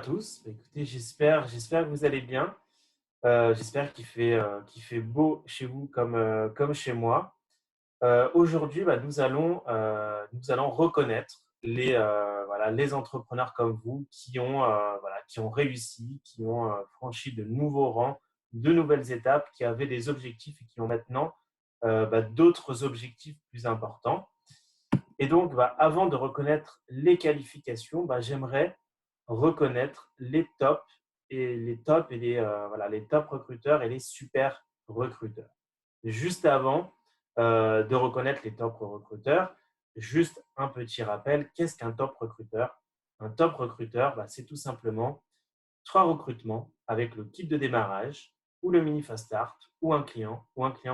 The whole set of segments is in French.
tous. Écoutez, j'espère que vous allez bien. J'espère qu'il fait beau chez vous comme chez moi. Aujourd'hui, nous allons reconnaître les entrepreneurs comme vous qui ont réussi, qui ont franchi de nouveaux rangs, de nouvelles étapes, qui avaient des objectifs et qui ont maintenant d'autres objectifs plus importants. Et donc, avant de reconnaître les qualifications, j'aimerais reconnaître les top recruteurs et les super recruteurs. Juste avant de reconnaître les top recruteurs, juste un petit rappel, qu'est-ce qu'un top recruteur? Un top recruteur, c'est tout simplement 3 recrutements avec le kit de démarrage ou le mini fast start ou un client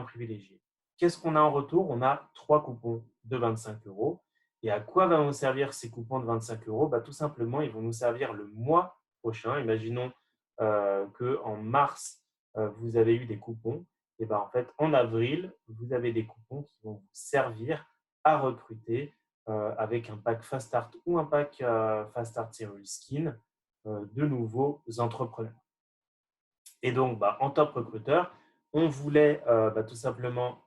privilégié. Qu'est-ce qu'on a en retour? On a 3 coupons de 25 euros. Et à quoi vont nous servir ces coupons de 25 euros? Tout simplement, ils vont nous servir le mois prochain. Imaginons qu'en mars, vous avez eu des coupons. Et en fait, en avril, vous avez des coupons qui vont vous servir à recruter avec un pack Fast Start ou un pack Fast Start Serial Skin de nouveaux entrepreneurs. Et donc, en top recruteur, on voulait tout simplement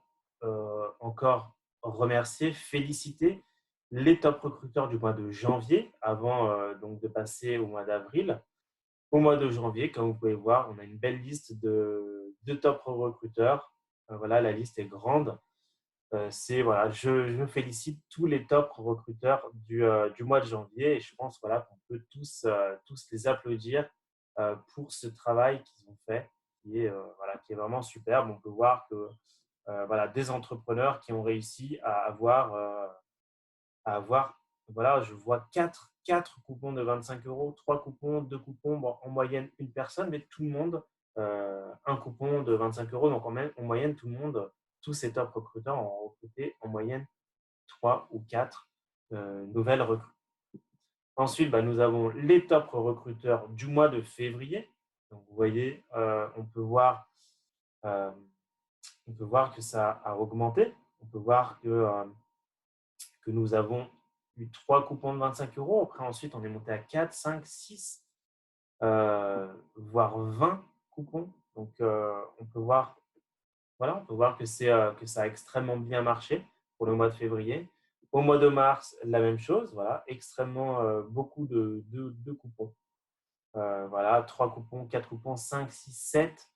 encore remercier, féliciter les top recruteurs du mois de janvier avant donc de passer au mois d'avril. Au mois de janvier, comme vous pouvez voir, on a une belle liste de top recruteurs. Voilà, la liste est grande. Je félicite tous les top recruteurs du mois de janvier et je pense qu'on peut tous les applaudir pour ce travail qu'ils ont fait qui est vraiment superbe. On peut voir que des entrepreneurs qui ont réussi à avoir je vois quatre coupons de 25 euros, 3 coupons, 2 coupons, en moyenne une personne, mais tout le monde, un coupon de 25 euros. Donc en moyenne, tout le monde, tous ces top recruteurs ont recruté en moyenne 3 ou 4 nouvelles recrues. Ensuite, nous avons les top recruteurs du mois de février. Donc, vous voyez, euh, on peut voir que ça a augmenté. On peut voir que nous avons eu 3 coupons de 25 euros. Après, ensuite, on est monté à 4, 5, 6, voire 20 coupons. Donc, on peut voir que ça a extrêmement bien marché pour le mois de février. Au mois de mars, la même chose, extrêmement beaucoup de coupons. 3 coupons, 4 coupons, 5, 6, 7,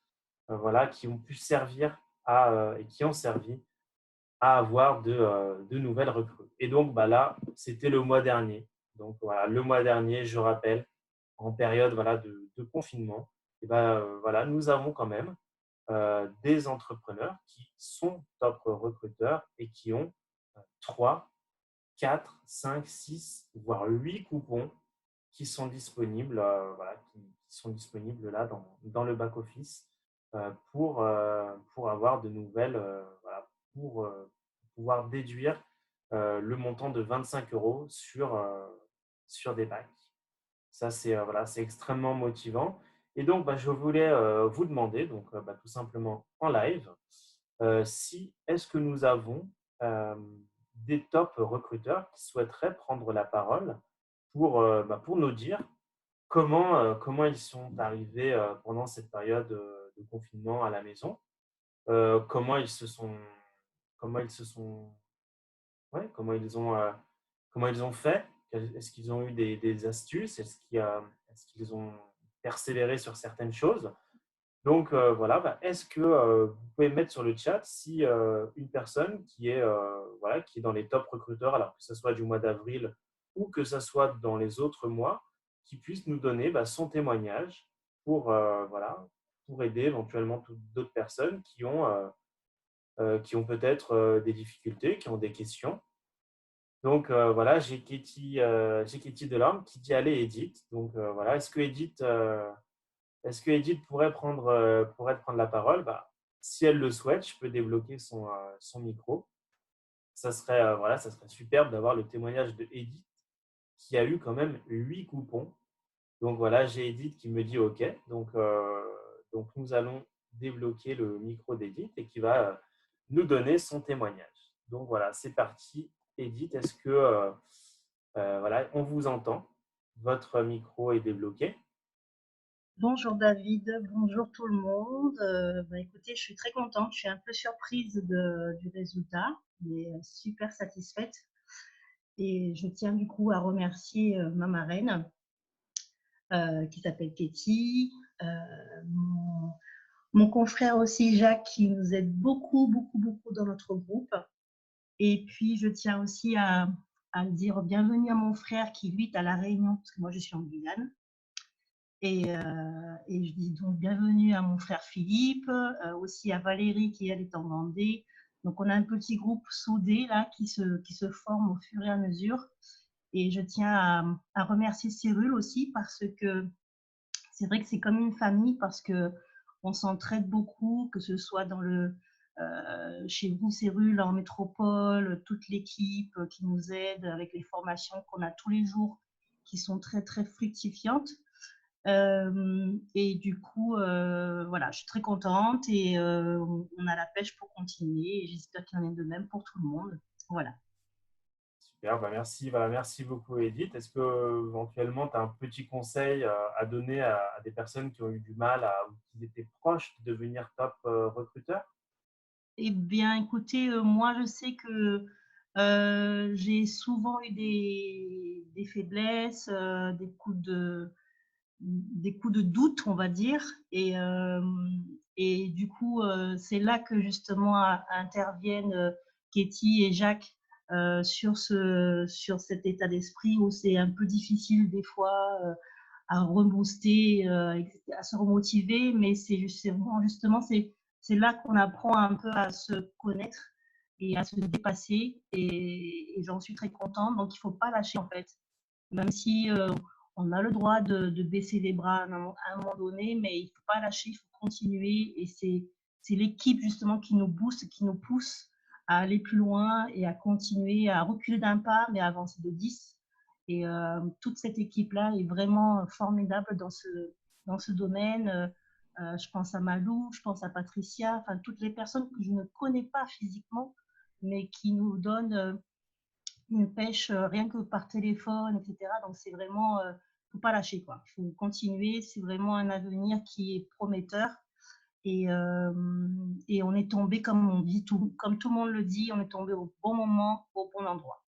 qui ont pu servir et qui ont servi à avoir de nouvelles recrues. Et donc, là, c'était le mois dernier. Donc, le mois dernier, je rappelle, en période de confinement, nous avons quand même des entrepreneurs qui sont top recruteurs et qui ont 3, 4, 5, 6, voire 8 coupons qui sont disponibles, qui sont disponibles là dans le back-office pour avoir de nouvelles, pour pouvoir déduire le montant de 25 euros sur des packs. Ça, c'est extrêmement motivant. Et donc, je voulais vous demander, tout simplement en live, si est-ce que nous avons des top recruteurs qui souhaiteraient prendre la parole pour nous dire comment ils sont arrivés pendant cette période de confinement à la maison, comment ils se sont, ouais, comment ils ont fait, est-ce qu'ils ont eu des astuces, est-ce qu'ils ont persévéré sur certaines choses. Donc, est-ce que vous pouvez mettre sur le chat si une personne qui est dans les top recruteurs, alors que ce soit du mois d'avril ou que ce soit dans les autres mois, qui puisse nous donner son témoignage pour aider éventuellement d'autres personnes qui ont peut-être des difficultés, qui ont des questions. Donc, j'ai Katie Delorme qui dit « Allez, Edith ». Donc, est-ce que Edith pourrait prendre la parole? Si elle le souhaite, je peux débloquer son micro. Ça serait superbe d'avoir le témoignage de Edith qui a eu quand même 8 coupons. Donc voilà, j'ai Edith qui me dit OK. Donc nous allons débloquer le micro d'Edith et qui va nous donner son témoignage. Donc voilà, c'est parti. Edith, est-ce que on vous entend? Votre micro est débloqué. Bonjour David, bonjour tout le monde. Écoutez, je suis très contente, je suis un peu surprise du résultat, mais super satisfaite. Et je tiens du coup à remercier ma marraine qui s'appelle Katie, euh, mon, mon confrère aussi Jacques qui nous aide beaucoup, beaucoup, beaucoup dans notre groupe. Et puis je tiens aussi à dire bienvenue à mon frère qui lui est à La Réunion, parce que moi je suis en Guyane. Et je dis donc bienvenue à mon frère Philippe, aussi à Valérie qui elle est en Vendée. Donc on a un petit groupe soudé là qui se forme au fur et à mesure. Et je tiens à remercier Cyril aussi parce que c'est vrai que c'est comme une famille parce que on s'entraide beaucoup, que ce soit chez vous Cyril en métropole, toute l'équipe qui nous aide avec les formations qu'on a tous les jours qui sont très très fructifiantes. Et du coup, voilà, je suis très contente et on a la pêche pour continuer et j'espère qu'il y en est de même pour tout le monde. Voilà. Super, bah merci, voilà, merci beaucoup Edith. Est-ce que éventuellement tu as un petit conseil à donner à des personnes qui ont eu du mal ou qui étaient proches de devenir top recruteurs? Eh bien, écoutez, moi, je sais que j'ai souvent eu des faiblesses, des coups de doute, on va dire. Et du coup, c'est là que justement interviennent Katie et Jacques sur cet état d'esprit où c'est un peu difficile des fois à rebooster, à se remotiver, mais justement, c'est là qu'on apprend un peu à se connaître et à se dépasser. Et j'en suis très contente. Donc, il ne faut pas lâcher en fait. Même si on a le droit de baisser les bras à un moment donné, mais il ne faut pas lâcher, il faut continuer. Et c'est l'équipe justement qui nous booste, qui nous pousse à aller plus loin et à continuer, à reculer d'un pas, mais à avancer de 10. Et toute cette équipe-là est vraiment formidable dans ce domaine. Je pense à Malou, je pense à Patricia, enfin toutes les personnes que je ne connais pas physiquement, mais qui nous donnent une pêche rien que par téléphone, etc. Donc c'est vraiment, faut pas lâcher quoi. Il faut continuer. C'est vraiment un avenir qui est prometteur. Et on est tombé, comme on dit, comme tout le monde le dit, on est tombé au bon moment, au bon endroit.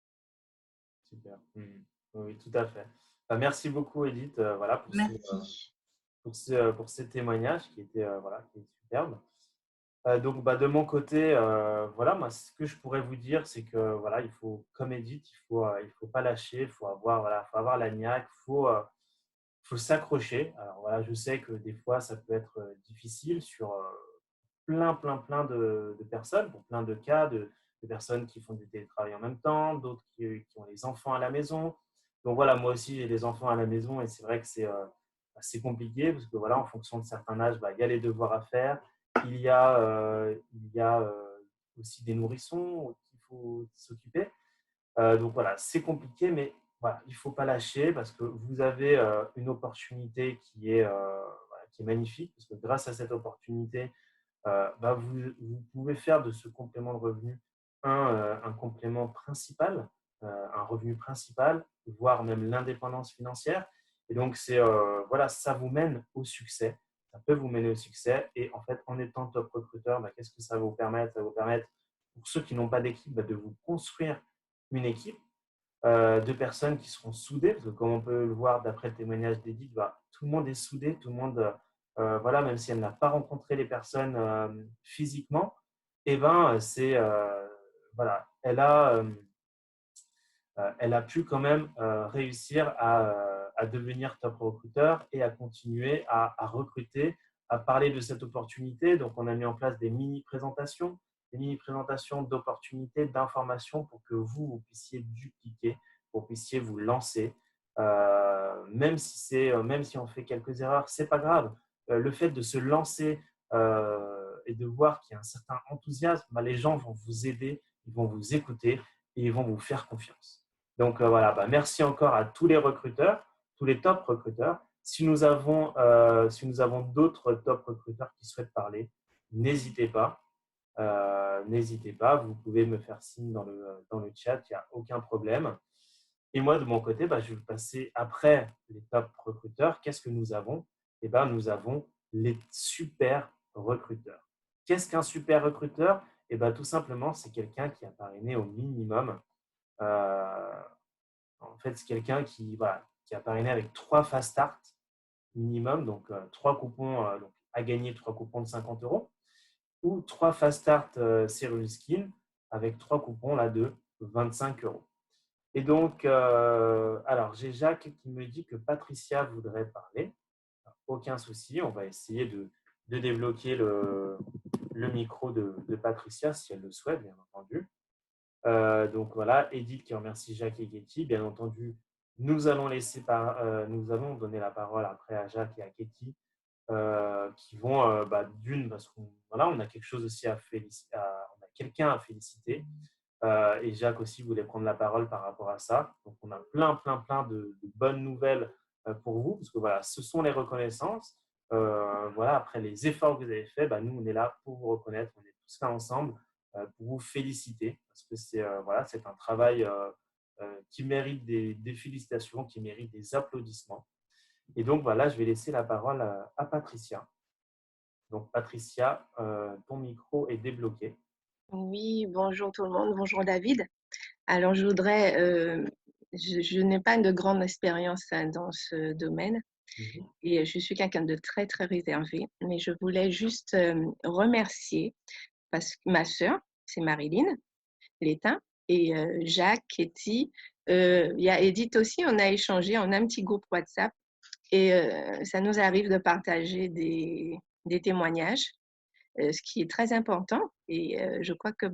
Super. Mhm. Oui, tout à fait. Bah, merci beaucoup Edith voilà, Merci. pour ces témoignages qui étaient voilà, qui étaient superbes. Donc, bah, de mon côté, voilà, moi, ce que je pourrais vous dire, c'est que, voilà, il faut, comme Edith, il faut pas lâcher, il faut avoir, voilà, faut avoir la niaque, faut s'accrocher. Alors, voilà, je sais que des fois, ça peut être difficile sur plein de personnes, pour plein de cas, de personnes qui font du télétravail en même temps, d'autres qui ont les enfants à la maison. Donc, voilà, moi aussi, j'ai des enfants à la maison et c'est vrai que c'est compliqué parce que, voilà, en fonction de certains âges, bah, il y a les devoirs à faire, il y a aussi des nourrissons qu'il faut s'occuper. Donc voilà, c'est compliqué, mais voilà, il ne faut pas lâcher parce que vous avez une opportunité voilà, qui est magnifique, parce que grâce à cette opportunité, bah, vous pouvez faire de ce complément de revenu un complément principal, un revenu principal, voire même l'indépendance financière. Et donc, voilà, ça vous mène au succès. Ça peut vous mener au succès. Et en fait, en étant top recruteur, bah, qu'est-ce que ça va vous permettre? Ça va vous permettre, pour ceux qui n'ont pas d'équipe, bah, de vous construire une équipe de personnes qui seront soudées, parce que comme on peut le voir d'après le témoignage d'Edith, bah, tout le monde est soudé, tout le monde, voilà, même si elle n'a pas rencontré les personnes physiquement, et ben, voilà, elle a pu quand même réussir à devenir top recruteur et à continuer à recruter, à parler de cette opportunité. Donc, on a mis en place des mini-présentations d'opportunités, d'informations pour que vous puissiez dupliquer, pour que vous puissiez vous lancer. Même si on fait quelques erreurs, c'est pas grave. Le fait de se lancer et de voir qu'il y a un certain enthousiasme, bah, les gens vont vous aider, ils vont vous écouter et ils vont vous faire confiance. Donc voilà, bah, merci encore à tous les recruteurs, tous les top recruteurs. Si nous avons d'autres top recruteurs qui souhaitent parler, n'hésitez pas. N'hésitez pas, vous pouvez me faire signe dans le chat, il n'y a aucun problème. Et moi, de mon côté, bah, je vais passer après les top recruteurs. Qu'est-ce que nous avons? eh ben, nous avons les super recruteurs. Qu'est-ce qu'un super recruteur? Eh ben, tout simplement, c'est quelqu'un qui a parrainé au minimum. euh, En fait, c'est quelqu'un qui, voilà, qui a parrainé avec 3 fast start minimum, donc 3 coupons donc, à gagner, 3 coupons de 50 euros, ou 3 fast start Cyril Skin avec 3 coupons là, de 25 euros. Et donc, alors j'ai Jacques qui me dit que Patricia voudrait parler. Aucun souci, on va essayer de débloquer le micro de Patricia si elle le souhaite, bien entendu. Donc voilà, Edith qui remercie Jacques et Katie. Bien entendu, nous allons donner la parole après à Jacques et à Katie qui vont d'une parce qu'on voilà, on a quelque chose aussi à féliciter, on a quelqu'un à féliciter. Et Jacques aussi voulait prendre la parole par rapport à ça. Donc on a plein de bonnes nouvelles pour vous parce que voilà, ce sont les reconnaissances. Voilà, après les efforts que vous avez faits, nous on est là pour vous reconnaître, on est tous là ensemble pour vous féliciter parce que c'est un travail qui mérite des félicitations, qui mérite des applaudissements. Et donc voilà, je vais laisser la parole à Patricia. Donc Patricia, ton micro est débloqué. Oui, bonjour tout le monde, bonjour David. Alors je n'ai pas de grande expérience dans ce domaine et je suis quelqu'un de très très réservé, mais je voulais juste remercier parce que ma sœur, c'est Marilyn Létain et Jacques, Katie, il y a Edith aussi, on a échangé, on a un petit groupe WhatsApp et ça nous arrive de partager des témoignages. Ce qui est très important. Et je crois que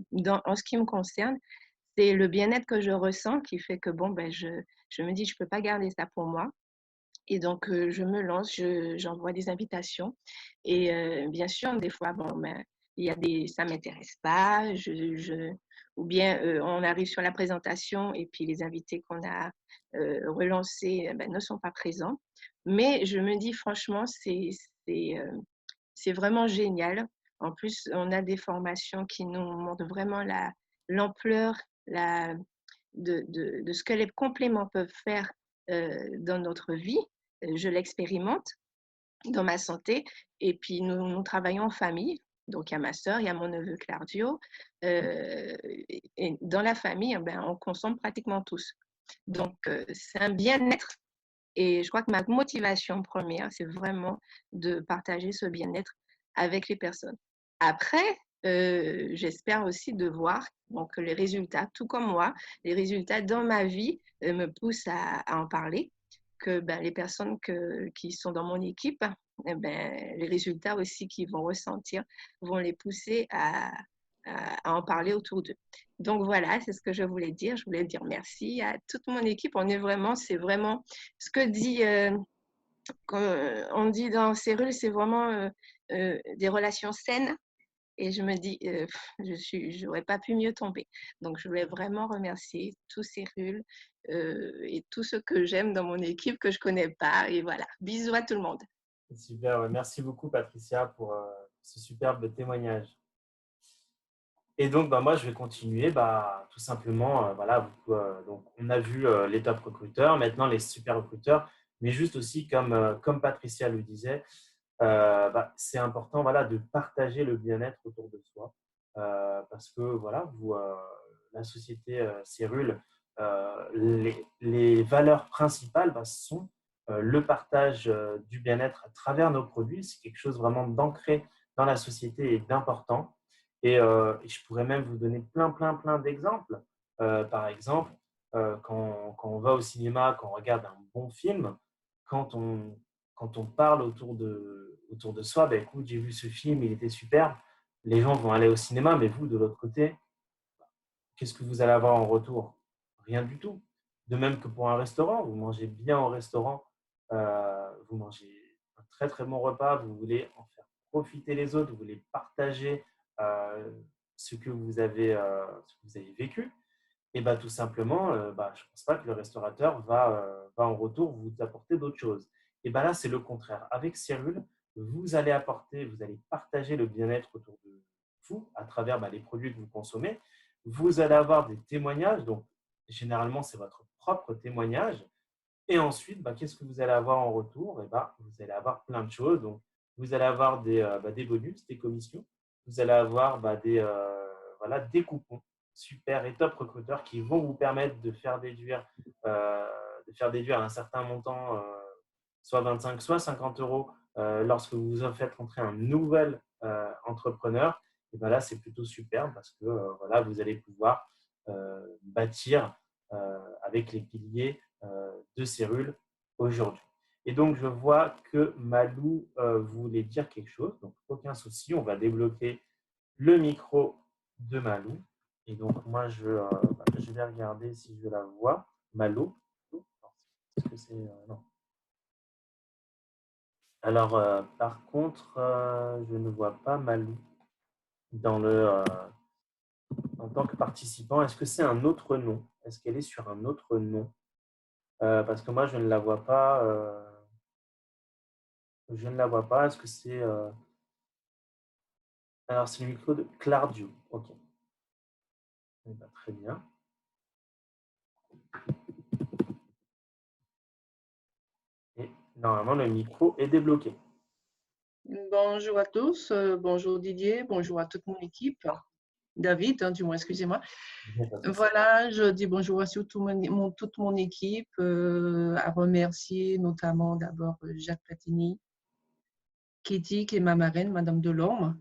en ce qui me concerne, c'est le bien-être que je ressens qui fait que je me dis, je ne peux pas garder ça pour moi. Et donc, je me lance, j'envoie des invitations. Et bien sûr, des fois, il y a ça ne m'intéresse pas. Ou bien, on arrive sur la présentation et puis les invités qu'on a relancés ne sont pas présents. Mais je me dis, franchement, c'est vraiment génial. En plus, on a des formations qui nous montrent vraiment l'ampleur de ce que les compléments peuvent faire dans notre vie. Je l'expérimente dans ma santé. Et puis, nous travaillons en famille. Donc, il y a ma sœur, il y a mon neveu Claudio. Et dans la famille, on consomme pratiquement tous. Donc, c'est un bien-être. Et je crois que ma motivation première, c'est vraiment de partager ce bien-être avec les personnes. Après, j'espère aussi de voir donc, les résultats, tout comme moi, les résultats dans ma vie me poussent à en parler, que les personnes qui sont dans mon équipe, les résultats aussi qu'ils vont ressentir vont les pousser à en parler autour d'eux. Donc voilà, c'est ce que je voulais dire. Je voulais dire merci à toute mon équipe. C'est vraiment ce que dit, on dit dans Cérule, c'est vraiment des relations saines. Et je me dis, je n'aurais pas pu mieux tomber. Donc, je voulais vraiment remercier tous Cérule et tous ceux que j'aime dans mon équipe que je ne connais pas. Et voilà, bisous à tout le monde. Super, merci beaucoup Patricia pour ce superbe témoignage. Et donc, moi, je vais continuer. Tout simplement, voilà, donc, on a vu les top recruteurs, maintenant les super recruteurs, mais juste aussi, comme Patricia le disait, c'est important voilà, de partager le bien-être autour de soi. Parce que, voilà, la société Cérule, les valeurs principales sont le partage du bien-être à travers nos produits. C'est quelque chose vraiment d'ancré dans la société et d'important. Et je pourrais même vous donner plein d'exemples. Par exemple, quand on va au cinéma, quand on regarde un bon film, quand on parle autour de soi, écoute, j'ai vu ce film, il était super. Les gens vont aller au cinéma, mais vous, de l'autre côté, qu'est-ce que vous allez avoir en retour? Rien du tout. De même que pour un restaurant, vous mangez bien au restaurant, vous mangez un très bon repas, vous voulez en faire profiter les autres, vous voulez partager ce que vous avez vécu. Et tout simplement, je ne pense pas que le restaurateur va en retour vous apporter d'autres choses. Et là, c'est le contraire. Avec Cyril, vous allez partager le bien-être autour de vous à travers les produits que vous consommez. Vous allez avoir des témoignages, donc généralement, c'est votre propre témoignage. Et ensuite, qu'est-ce que vous allez avoir en retour? Vous allez avoir plein de choses. Donc, vous allez avoir des bonus, des commissions. Vous allez avoir des coupons super et top recruteurs qui vont vous permettre de faire déduire un certain montant, soit 25, soit 50 euros, lorsque vous faites rentrer un nouvel entrepreneur. Et là, c'est plutôt super parce que vous allez pouvoir bâtir avec les piliers de Cyril aujourd'hui. Et donc, je vois que Malou voulait dire quelque chose. Donc, aucun souci, on va débloquer le micro de Malou. Et donc, moi, je vais regarder si je la vois. Malou. Est-ce que c'est… non. Alors, par contre, je ne vois pas Malou en tant que participant. Est-ce que c'est un autre nom? Est-ce qu'elle est sur un autre nom? Parce que moi, je ne la vois pas. Je ne la vois pas. Est-ce que c'est… Alors, c'est le micro de Clardio. OK. Très bien. Et normalement, le micro est débloqué. Bonjour à tous, bonjour Didier, bonjour à toute mon équipe. David, du moins, excusez-moi. Voilà, je dis bonjour à toute mon équipe, à remercier notamment d'abord Jacques Platini, Kitty, qui est ma marraine, Madame Delorme.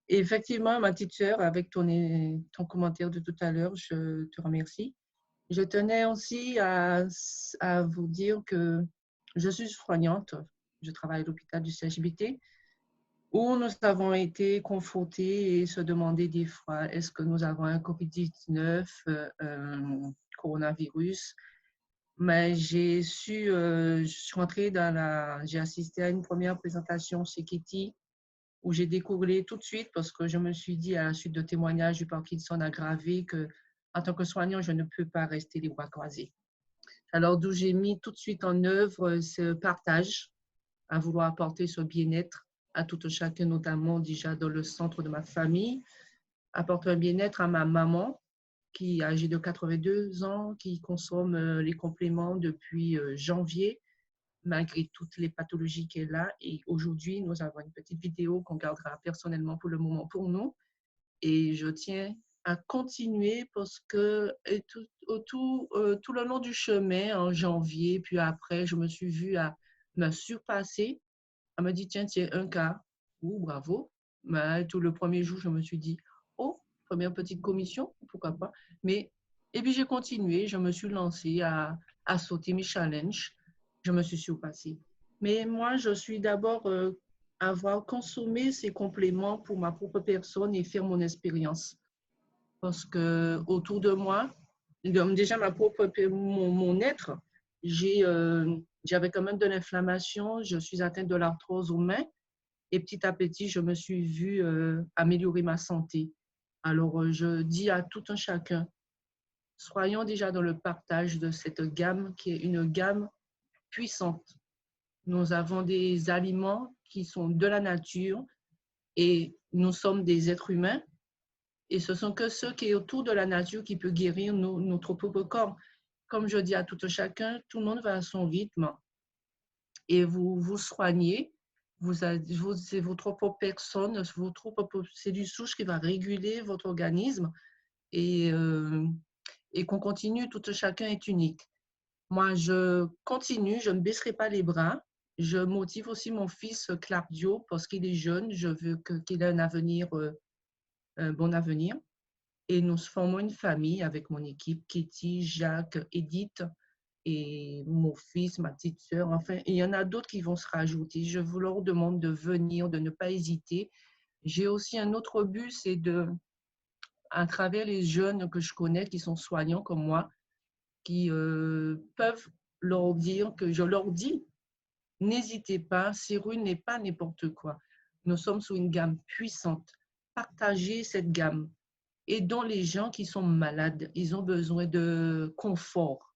Et effectivement, ma petite sœur, avec ton commentaire de tout à l'heure, je te remercie. Je tenais aussi à vous dire que je suis soignante, je travaille à l'hôpital du CHBT, où nous avons été confrontés et se demander des fois, est-ce que nous avons un COVID-19, un coronavirus? Mais je suis rentrée j'ai assisté à une première présentation chez Kitty, où j'ai découvert tout de suite, parce que je me suis dit, à la suite de témoignages du Parkinson aggravé, que en tant que soignant, je ne peux pas rester les bras croisés. Alors, d'où j'ai mis tout de suite en œuvre ce partage, à vouloir apporter ce bien-être à tout un chacun, notamment déjà dans le centre de ma famille, apporter un bien-être à ma maman, qui est âgée de 82 ans, qui consomme les compléments depuis janvier, malgré toutes les pathologies qu'elle a. Et aujourd'hui, nous avons une petite vidéo qu'on gardera personnellement pour le moment pour nous. Et je tiens à continuer parce que tout le long du chemin, en janvier, puis après, je me suis vue à me surpasser. Elle me dit, tiens, un cas. Bravo. Mais tout le premier jour, je me suis dit, oh, première petite commission, pourquoi pas. Et puis j'ai continué, je me suis lancée à sauter mes challenges. Je me suis surpassée. Mais moi, je suis d'abord avoir consommé ces compléments pour ma propre personne et faire mon expérience. Parce que autour de moi, déjà mon être, j'avais quand même de l'inflammation, je suis atteinte de l'arthrose aux mains et petit à petit, je me suis vue améliorer ma santé. Alors, je dis à tout un chacun, soyons déjà dans le partage de cette gamme qui est une gamme puissante. Nous avons des aliments qui sont de la nature et nous sommes des êtres humains. Et ce sont que ceux qui sont autour de la nature qui peuvent guérir notre propre corps. Comme je dis à tout un chacun, tout le monde va à son rythme. Et vous vous soignez, c'est votre propre personne, c'est du souche qui va réguler votre organisme et qu'on continue, tout un chacun est unique. Moi, je continue, je ne baisserai pas les bras. Je motive aussi mon fils Clardio parce qu'il est jeune, je veux qu'il ait un bon avenir. Et nous formons une famille avec mon équipe, Kitty, Jacques, Edith et mon fils, ma petite sœur. Enfin, il y en a d'autres qui vont se rajouter. Je vous leur demande de venir, de ne pas hésiter. J'ai aussi un autre but, c'est à travers les jeunes que je connais qui sont soignants comme moi, qui peuvent leur dire que je leur dis, n'hésitez pas, Cyril n'est pas n'importe quoi. Nous sommes sous une gamme puissante. Partagez cette gamme. Aidons les gens qui sont malades. Ils ont besoin de confort.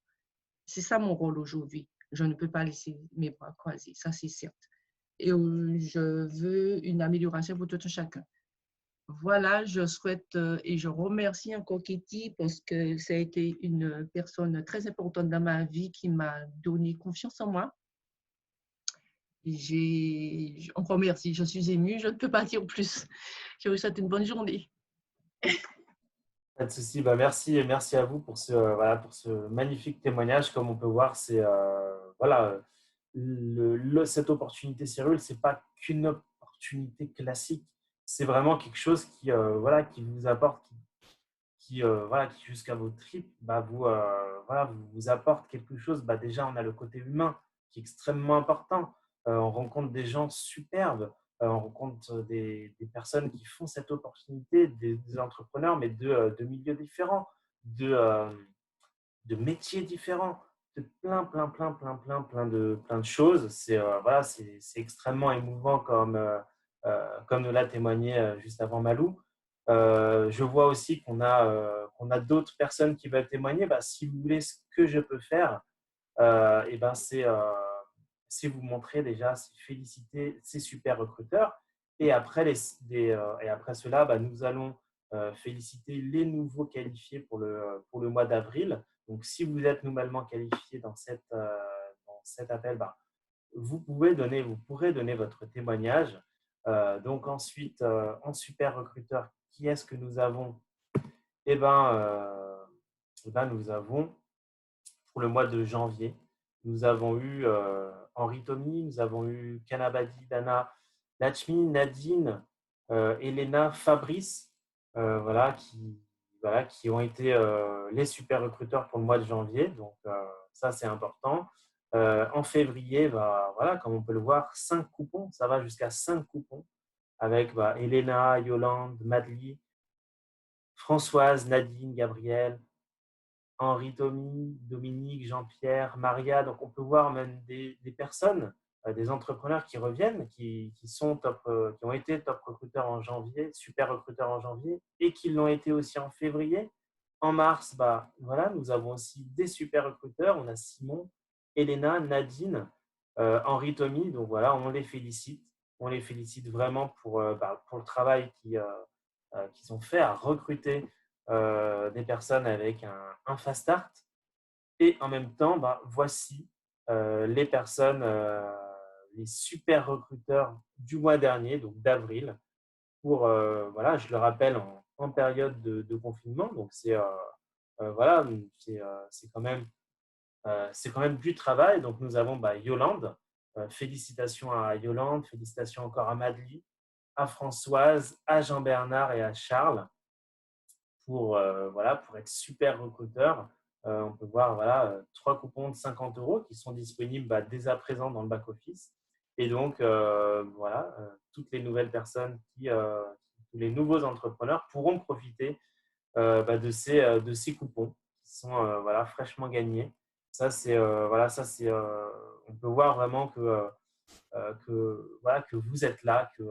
C'est ça mon rôle aujourd'hui. Je ne peux pas laisser mes bras croisés, ça c'est certes. Et je veux une amélioration pour tout un chacun. Voilà, je souhaite et je remercie encore Kitty parce que ça a été une personne très importante dans ma vie qui m'a donné confiance en moi. Encore merci, je suis émue, je ne peux pas dire plus. Je vous souhaite une bonne journée. Pas de souci. Bah, merci et merci à vous pour voilà, pour ce magnifique témoignage. Comme on peut voir, c'est voilà, cette opportunité Cyril, c'est pas qu'une opportunité classique. C'est vraiment quelque chose qui, voilà, qui vous apporte, voilà, qui jusqu'à vos tripes, bah, voilà, vous apporte quelque chose. Bah, déjà, on a le côté humain qui est extrêmement important. On rencontre des gens superbes. On rencontre des personnes qui font cette opportunité, des entrepreneurs, mais de milieux différents, de métiers différents, de plein de choses. C'est voilà, c'est extrêmement émouvant comme nous l'a témoigné juste avant Malou. Je vois aussi qu'on a d'autres personnes qui veulent témoigner. Bah, si vous voulez, ce que je peux faire, et ben c'est vous montrer déjà, c'est féliciter ces super recruteurs. Et après, et après cela, bah, nous allons féliciter les nouveaux qualifiés pour le mois d'avril. Donc, si vous êtes nouvellement qualifié dans cet appel, bah, vous pourrez donner votre témoignage. Donc, ensuite, en super recruteur, qui est-ce que nous avons? Eh ben, nous avons pour le mois de janvier. Nous avons eu Henri Tomy, nous avons eu Kanabadi, Dana, Lachmi, Nadine, Elena, Fabrice, voilà, qui ont été les super recruteurs pour le mois de janvier. Donc, ça, c'est important. En février, voilà, comme on peut le voir, 5 coupons. Ça va jusqu'à 5 coupons avec Elena, Yolande, Madly, Françoise, Nadine, Gabrielle, Henri, Tommy, Dominique, Jean-Pierre, Maria. Donc, on peut voir même des personnes, des entrepreneurs qui reviennent, qui ont été top recruteurs en janvier, super recruteurs en janvier, et qui l'ont été aussi en février. En mars, voilà, nous avons aussi des super recruteurs. On a Simon, Elena, Nadine, Henri, Tommy. Donc, voilà, on les félicite. On les félicite vraiment pour le travail qu'ils ont fait à recruter des personnes avec un fast start. Et en même temps, voici les personnes, les super recruteurs du mois dernier, donc d'avril, voilà, je le rappelle, en période de confinement. Donc, voilà, c'est quand même du travail. Donc, nous avons Yolande. Félicitations à Yolande, félicitations encore à Madly, à Françoise, à Jean-Bernard et à Charles voilà, pour être super recruteur. On peut voir voilà, 3 coupons de 50 € qui sont disponibles dès à présent dans le back-office. Et donc, voilà, toutes les nouvelles personnes tous les nouveaux entrepreneurs pourront profiter de ces coupons qui sont voilà, fraîchement gagnés. Ça, voilà, on peut voir vraiment voilà, que vous êtes là, que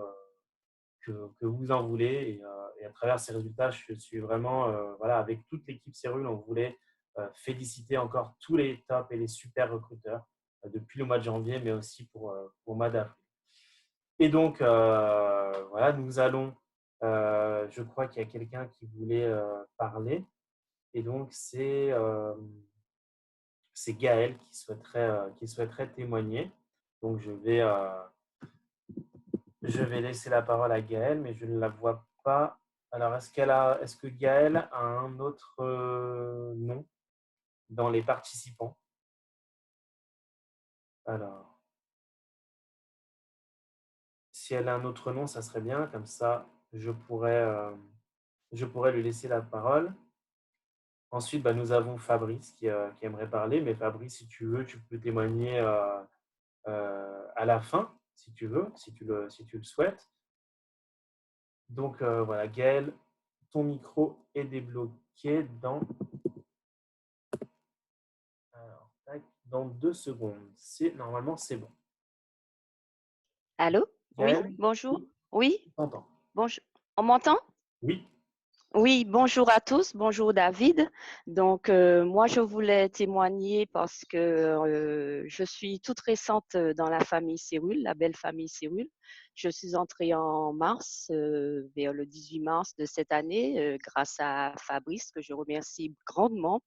vous en voulez. Et à travers ces résultats, je suis vraiment, voilà, avec toute l'équipe Cyril, on voulait féliciter encore tous les tops et les super recruteurs depuis le mois de janvier, mais aussi pour le mois d'avril. Et donc, voilà, nous allons, je crois qu'il y a quelqu'un qui voulait parler. Et donc, c'est Gaël qui souhaiterait témoigner. Donc, je vais laisser la parole à Gaëlle, mais je ne la vois pas. Alors, est-ce que Gaëlle a un autre nom dans les participants? Alors, si elle a un autre nom, ça serait bien. Comme ça, je pourrais lui laisser la parole. Ensuite, nous avons Fabrice qui aimerait parler. Mais Fabrice, si tu veux, tu peux témoigner à la fin, si tu veux, si tu le souhaites. Donc, voilà, Gaëlle, ton micro est débloqué dans 2 secondes. Normalement, c'est bon. Allô? Oui, Gaëlle, bonjour. Oui, tu t'entends? bonjour. On m'entend? Oui. Oui, bonjour à tous, bonjour David. Donc, moi, je voulais témoigner parce que je suis toute récente dans la famille Cyrul, la belle famille Cyrul. Je suis entrée en mars, vers le 18 mars de cette année, grâce à Fabrice, que je remercie grandement.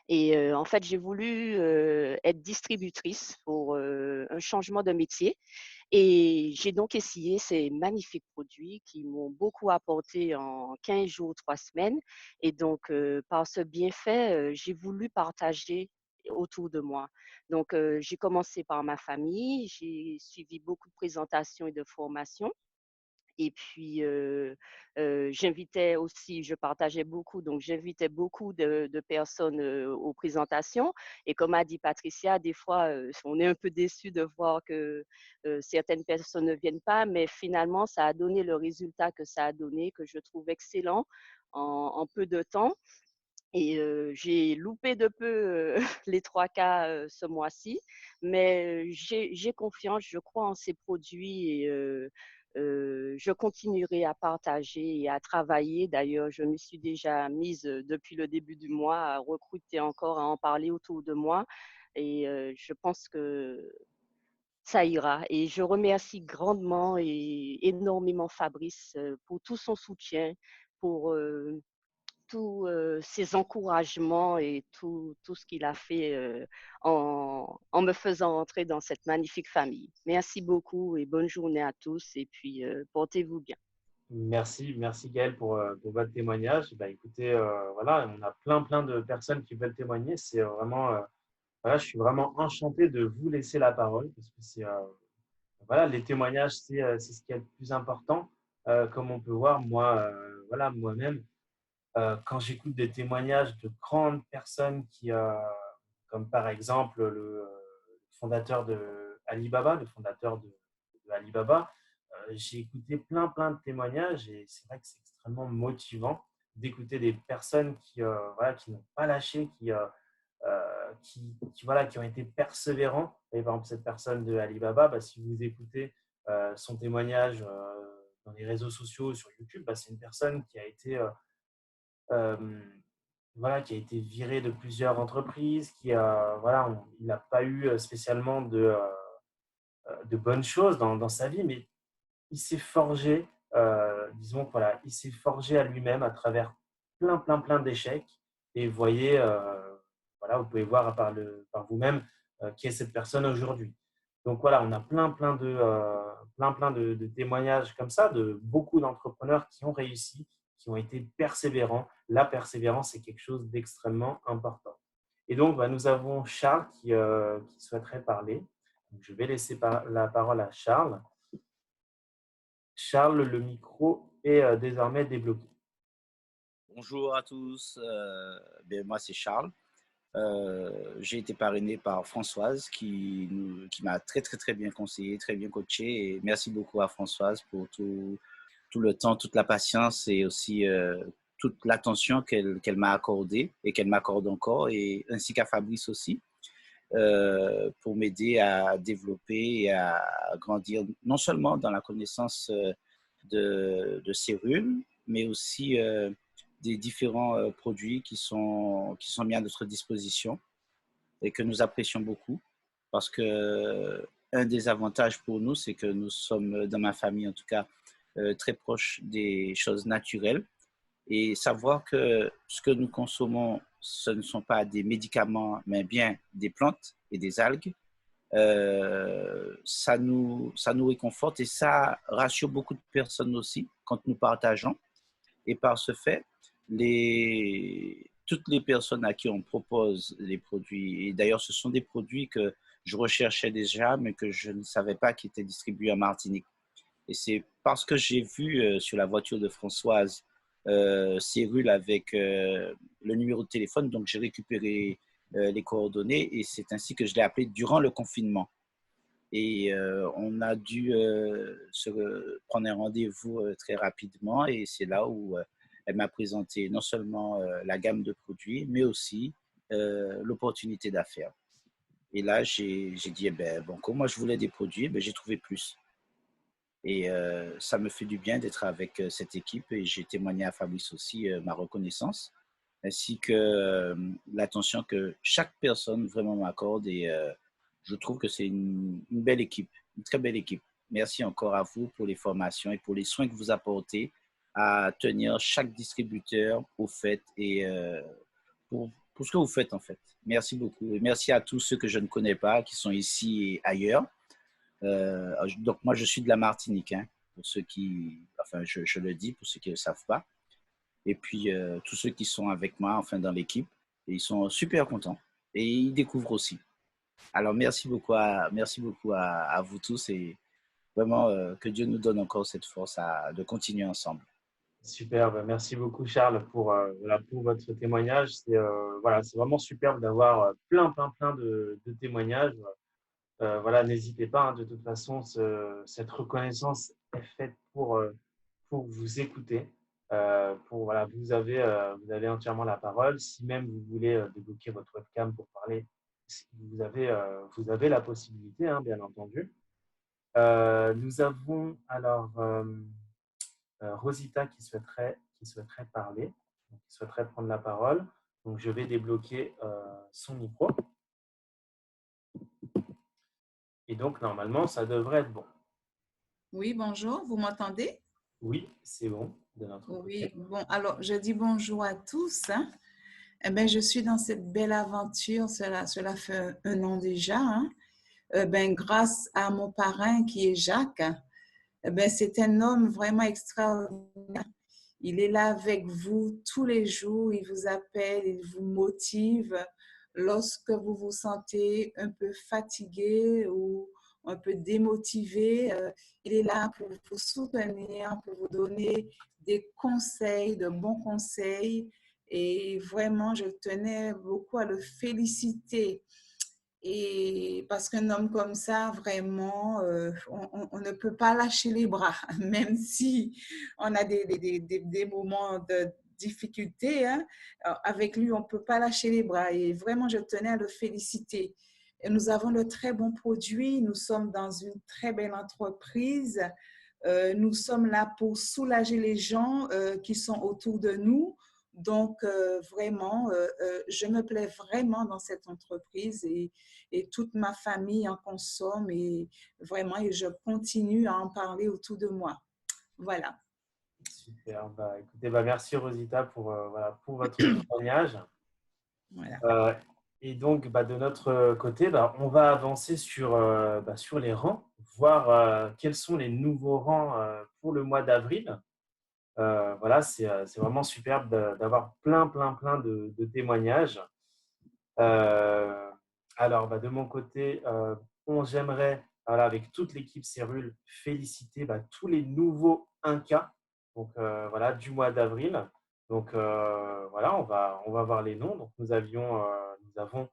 Et en fait, j'ai voulu être distributrice pour un changement de métier. Et j'ai donc essayé ces magnifiques produits qui m'ont beaucoup apporté en 15 jours, 3 semaines. Et donc, par ce bienfait, j'ai voulu partager autour de moi. Donc, j'ai commencé par ma famille, j'ai suivi beaucoup de présentations et de formations. Et puis, j'invitais aussi, je partageais beaucoup, donc j'invitais beaucoup de personnes aux présentations. Et comme a dit Patricia, des fois, on est un peu déçu de voir que certaines personnes ne viennent pas, mais finalement, ça a donné le résultat que ça a donné, que je trouve excellent en peu de temps. Et j'ai loupé de peu les 3 cas ce mois-ci, mais j'ai confiance, je crois en ces produits et je continuerai à partager et à travailler. D'ailleurs, je me suis déjà mise depuis le début du mois à recruter encore, à en parler autour de moi et je pense que ça ira. Et je remercie grandement et énormément Fabrice pour tout son soutien, pour tous ses encouragements et tout ce qu'il a fait en me faisant entrer dans cette magnifique famille. Merci beaucoup et bonne journée à tous et puis portez-vous bien. Merci Gaël pour votre témoignage. Bah, écoutez, voilà, on a plein de personnes qui veulent témoigner. C'est vraiment, voilà, je suis vraiment enchanté de vous laisser la parole parce que c'est, voilà, les témoignages, c'est ce qui est le plus important. Comme on peut voir, moi, voilà, moi-même, quand j'écoute des témoignages de grandes personnes comme par exemple le fondateur de Alibaba, le fondateur de Alibaba, j'ai écouté plein de témoignages et c'est vrai que c'est extrêmement motivant d'écouter des personnes voilà, qui n'ont pas lâché, voilà, qui ont été persévérants. Et par exemple, cette personne de Alibaba, bah, si vous écoutez son témoignage dans les réseaux sociaux, sur YouTube, bah, c'est une personne qui a été voilà, qui a été viré de plusieurs entreprises, voilà, il n'a pas eu spécialement de bonnes choses dans sa vie, mais il s'est forgé, disons que voilà, il s'est forgé à lui-même à travers plein d'échecs. Et vous voyez, voilà, vous pouvez voir par vous-même qui est cette personne aujourd'hui. Donc voilà, on a plein de témoignages comme ça, de beaucoup d'entrepreneurs qui ont réussi, qui ont été persévérants. La persévérance est quelque chose d'extrêmement important. Et donc, bah, nous avons Charles qui souhaiterait parler. Donc, je vais laisser la parole à Charles. Charles, le micro est désormais débloqué. Bonjour à tous, moi c'est Charles. J'ai été parrainé par Françoise qui m'a très bien conseillé, très bien coaché. Et merci beaucoup à Françoise pour tout le temps, toute la patience et aussi toute l'attention qu'elle m'a accordée et qu'elle m'accorde encore, et ainsi qu'à Fabrice aussi, pour m'aider à développer et à grandir non seulement dans la connaissance de Cyrul, mais aussi des différents produits qui sont mis à notre disposition et que nous apprécions beaucoup, parce que un des avantages pour nous, c'est que nous sommes, dans ma famille en tout cas, très proches des choses naturelles, et savoir que ce que nous consommons, ce ne sont pas des médicaments, mais bien des plantes et des algues, ça nous réconforte et ça rassure beaucoup de personnes aussi quand nous partageons. Et par ce fait, toutes les personnes à qui on propose les produits, et d'ailleurs ce sont des produits que je recherchais déjà, mais que je ne savais pas qu'ils étaient distribués en Martinique. Et c'est parce que j'ai vu sur la voiture de Françoise Cyrul avec le numéro de téléphone, donc j'ai récupéré les coordonnées, et c'est ainsi que je l'ai appelé durant le confinement. Et on a dû se prendre un rendez-vous très rapidement, et c'est là où elle m'a présenté non seulement la gamme de produits, mais aussi l'opportunité d'affaires. Et là, j'ai dit, eh ben, bon, comme moi je voulais des produits, ben, j'ai trouvé plus. Et ça me fait du bien d'être avec cette équipe et j'ai témoigné à Fabrice aussi ma reconnaissance ainsi que l'attention que chaque personne vraiment m'accorde et je trouve que c'est une belle équipe, une très belle équipe. Merci encore à vous pour les formations et pour les soins que vous apportez à tenir chaque distributeur au fait et pour ce que vous faites en fait. Merci beaucoup et merci à tous ceux que je ne connais pas qui sont ici et ailleurs. Donc moi je suis de la Martinique, hein, pour ceux qui, enfin je le dis pour ceux qui ne le savent pas. Et puis tous ceux qui sont avec moi, enfin dans l'équipe, ils sont super contents et ils découvrent aussi. Alors merci beaucoup à vous tous et vraiment que Dieu nous donne encore cette force de continuer ensemble. Superbe. Merci beaucoup, Charles, voilà, pour votre témoignage. Voilà, c'est vraiment superbe d'avoir plein de témoignages. Voilà, n'hésitez pas, hein, de toute façon, cette reconnaissance est faite pour vous écouter. Voilà, vous avez entièrement la parole. Si même vous voulez débloquer votre webcam pour parler, vous avez la possibilité, hein, bien entendu. Nous avons alors Rosita qui souhaiterait parler, qui souhaiterait prendre la parole. Donc, je vais débloquer son micro. Et donc, normalement, ça devrait être bon. Oui, bonjour, vous m'entendez? Oui, c'est bon de notre côté. Oui, bon, alors je dis bonjour à tous. Hein. Eh bien, je suis dans cette belle aventure, cela fait un an déjà. Hein. Grâce à mon parrain qui est Jacques, c'est un homme vraiment extraordinaire. Il est là avec vous tous les jours, il vous appelle, il vous motive lorsque vous vous sentez un peu fatigué ou un peu démotivé. Il est là pour vous soutenir, pour vous donner des conseils, de bons conseils. Et vraiment, je tenais beaucoup à le féliciter. Et parce qu'un homme comme ça, vraiment, on ne peut pas lâcher les bras, même si on a des moments de difficulté. Hein. Alors, avec lui, on ne peut pas lâcher les bras. Et vraiment, je tenais à le féliciter. Et nous avons de très bons produits. Nous sommes dans une très belle entreprise. Nous sommes là pour soulager les gens qui sont autour de nous. Donc, vraiment, je me plais vraiment dans cette entreprise et toute ma famille en consomme et vraiment, et je continue à en parler autour de moi. Voilà. Super. Écoutez, merci Rosita voilà, pour votre témoignage. Voilà. Et donc, de notre côté, on va avancer sur les rangs, voir quels sont les nouveaux rangs pour le mois d'avril. Voilà, c'est vraiment superbe d'avoir plein de témoignages. Alors, de mon côté, j'aimerais, voilà, avec toute l'équipe Cérule, féliciter tous les nouveaux 1K donc, voilà, du mois d'avril. Donc, voilà, on va voir les noms. Donc, nous avons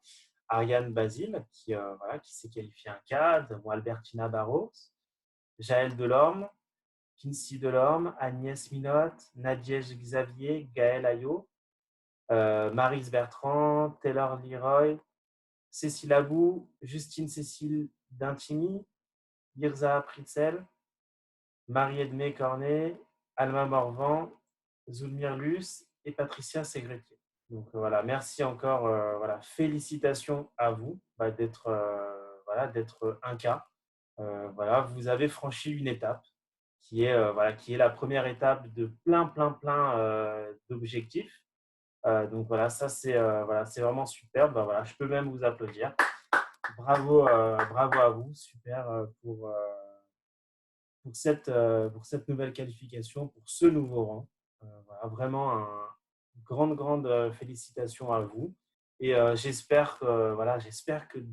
Ariane Basile voilà, qui s'est qualifiée 1K, Albertina Barros, Jaël Delorme, Kinsey Delorme, Agnès Minot, Nadège Xavier, Gaël Ayot, Maryse Bertrand, Taylor Leroy, Cécile Abou, Justine Cécile Dintini, Mirza Pritzel, Marie-Edmé Cornet, Alma Morvan, Zoulmir Luce et Patricia Ségretier. Donc voilà, merci encore, voilà, félicitations à vous d'être 1K. Voilà, vous avez franchi une étape qui est la première étape de plein d'objectifs. Donc voilà, ça c'est vraiment super. Voilà, je peux même vous applaudir. Bravo à vous, super pour cette nouvelle qualification, pour ce nouveau rang. Voilà, vraiment grande félicitations à vous. Et j'espère que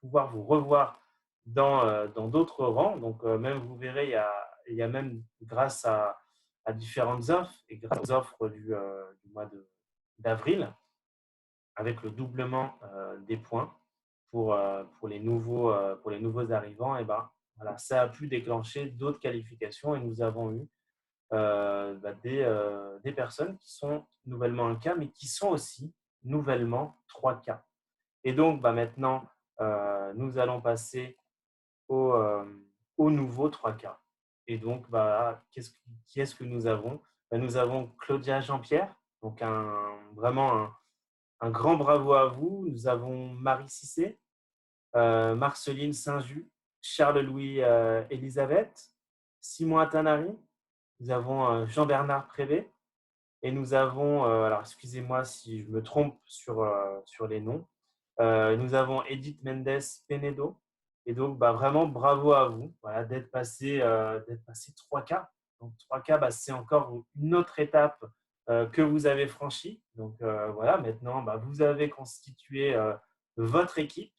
pouvoir vous revoir dans d'autres rangs. Donc même vous verrez, il y a même grâce à différentes offres et grâce aux offres du mois d'avril, avec le doublement des points pour les nouveaux arrivants, et voilà, ça a pu déclencher d'autres qualifications et nous avons eu des personnes qui sont nouvellement 1K, mais qui sont aussi nouvellement 3K. Et donc, maintenant, nous allons passer au nouveau 3K. Et donc, qui est-ce que nous avons? Nous avons Claudia Jean-Pierre, donc vraiment un grand bravo à vous. Nous avons Marie Cissé, Marceline Saint-Just, Charles-Louis Elisabeth, Simon Atanari, nous avons Jean-Bernard Prévé et nous avons, alors excusez-moi si je me trompe sur les noms, nous avons Edith Mendes Penedo. Et donc, vraiment bravo à vous d'être passé 3K. Donc 3K, c'est encore une autre étape que vous avez franchie. Donc voilà, maintenant, vous avez constitué votre équipe.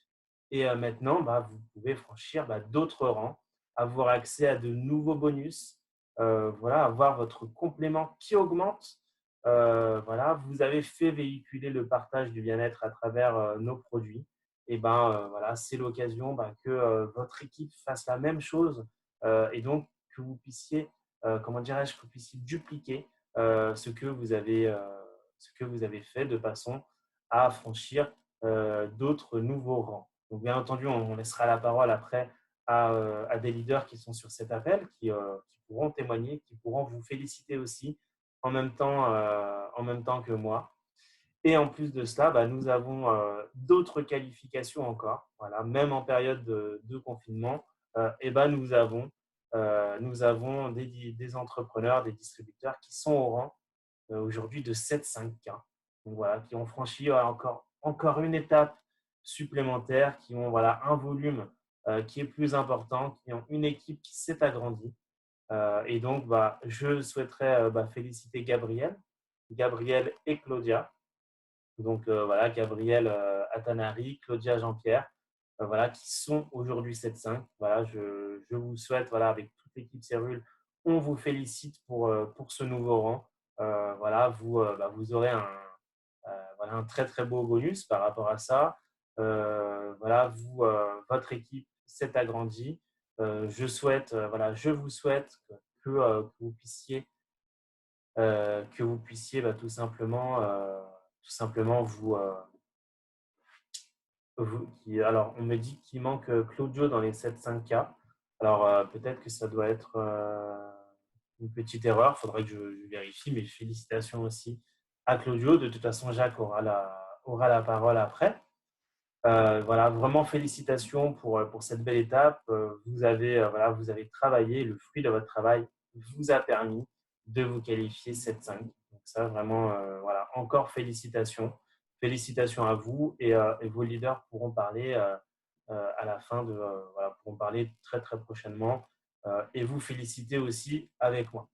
Et maintenant, vous pouvez franchir d'autres rangs, avoir accès à de nouveaux bonus, avoir votre complément qui augmente. Vous avez fait véhiculer le partage du bien-être à travers nos produits. Et c'est l'occasion que votre équipe fasse la même chose et donc que vous puissiez, que vous puissiez dupliquer ce que vous avez fait de façon à franchir d'autres nouveaux rangs. Donc, bien entendu, on laissera la parole après à des leaders qui sont sur cet appel, qui pourront témoigner, qui pourront vous féliciter aussi en même temps que moi. Et en plus de cela, nous avons d'autres qualifications encore. Voilà, même en période de confinement, nous avons des entrepreneurs, des distributeurs qui sont au rang aujourd'hui de 7-5K. Donc, voilà, qui ont franchi encore une étape supplémentaire, qui ont un volume qui est plus important, qui ont une équipe qui s'est agrandie. Et donc, je souhaiterais féliciter Gabriel et Claudia. Donc, Gabriel Atanari, Claudia Jean-Pierre, qui sont aujourd'hui 7-5. Je vous souhaite, avec toute l'équipe Cérule, on vous félicite pour ce nouveau rang. Vous aurez un très, très beau bonus par rapport à ça. Votre équipe s'est agrandie. Je vous souhaite que vous puissiez tout simplement alors, on me dit qu'il manque Claudio dans les 7-5K. Alors, peut-être que ça doit être une petite erreur. Il faudrait que je vérifie, mais félicitations aussi à Claudio. De toute façon, Jacques aura la parole après. Vraiment félicitations pour cette belle étape. Vous avez travaillé, le fruit de votre travail vous a permis de vous qualifier 7-5. Donc ça, vraiment, encore félicitations. Félicitations à vous et vos leaders pourront parler à la fin pourront parler très très prochainement et vous féliciter aussi avec moi.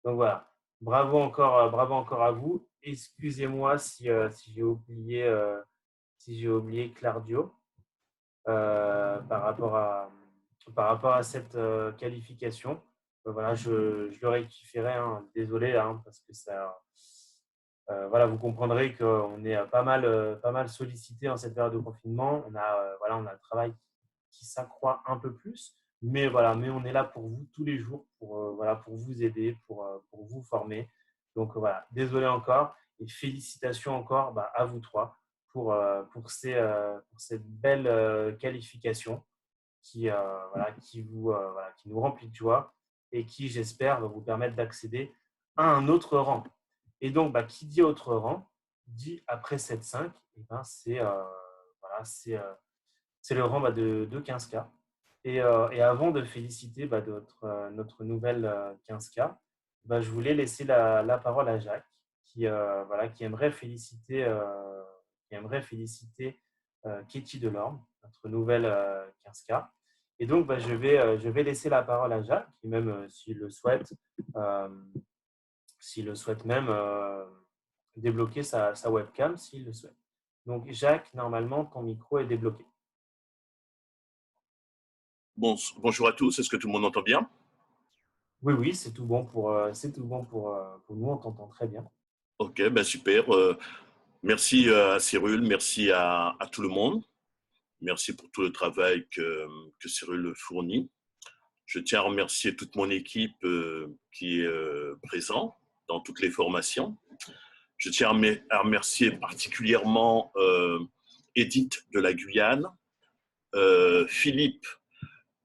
Donc voilà, bravo encore à vous. Excusez-moi si j'ai oublié Clardio par rapport à cette qualification. Je le rectifierai, hein, désolé, hein, parce que ça. Vous comprendrez qu'on est pas mal sollicité en cette période de confinement. On a le travail qui s'accroît un peu plus, mais on est là pour vous tous les jours, pour vous aider, pour vous former. Donc désolé encore et félicitations encore à vous trois pour cette belle qualification qui nous remplit de joie et qui, j'espère, va vous permettre d'accéder à un autre rang. Et donc, qui dit autre rang, dit après 7-5, c'est le rang de 15K. Et avant de féliciter notre nouvelle 15K, je voulais laisser la parole à Jacques qui aimerait féliciter Katie Delorme, notre nouvelle 15K. Et donc, je vais laisser la parole à Jacques, qui même, s'il le souhaite même, débloquer sa webcam, s'il le souhaite. Donc, Jacques, normalement, ton micro est débloqué. Bonjour à tous, est-ce que tout le monde entend bien? Oui, c'est tout bon pour nous, on t'entend très bien. Ok, super. Merci à Cyrul, merci à tout le monde. Merci pour tout le travail que Cyrul fournit. Je tiens à remercier toute mon équipe qui est présente dans toutes les formations. Je tiens à remercier particulièrement Edith de la Guyane, Philippe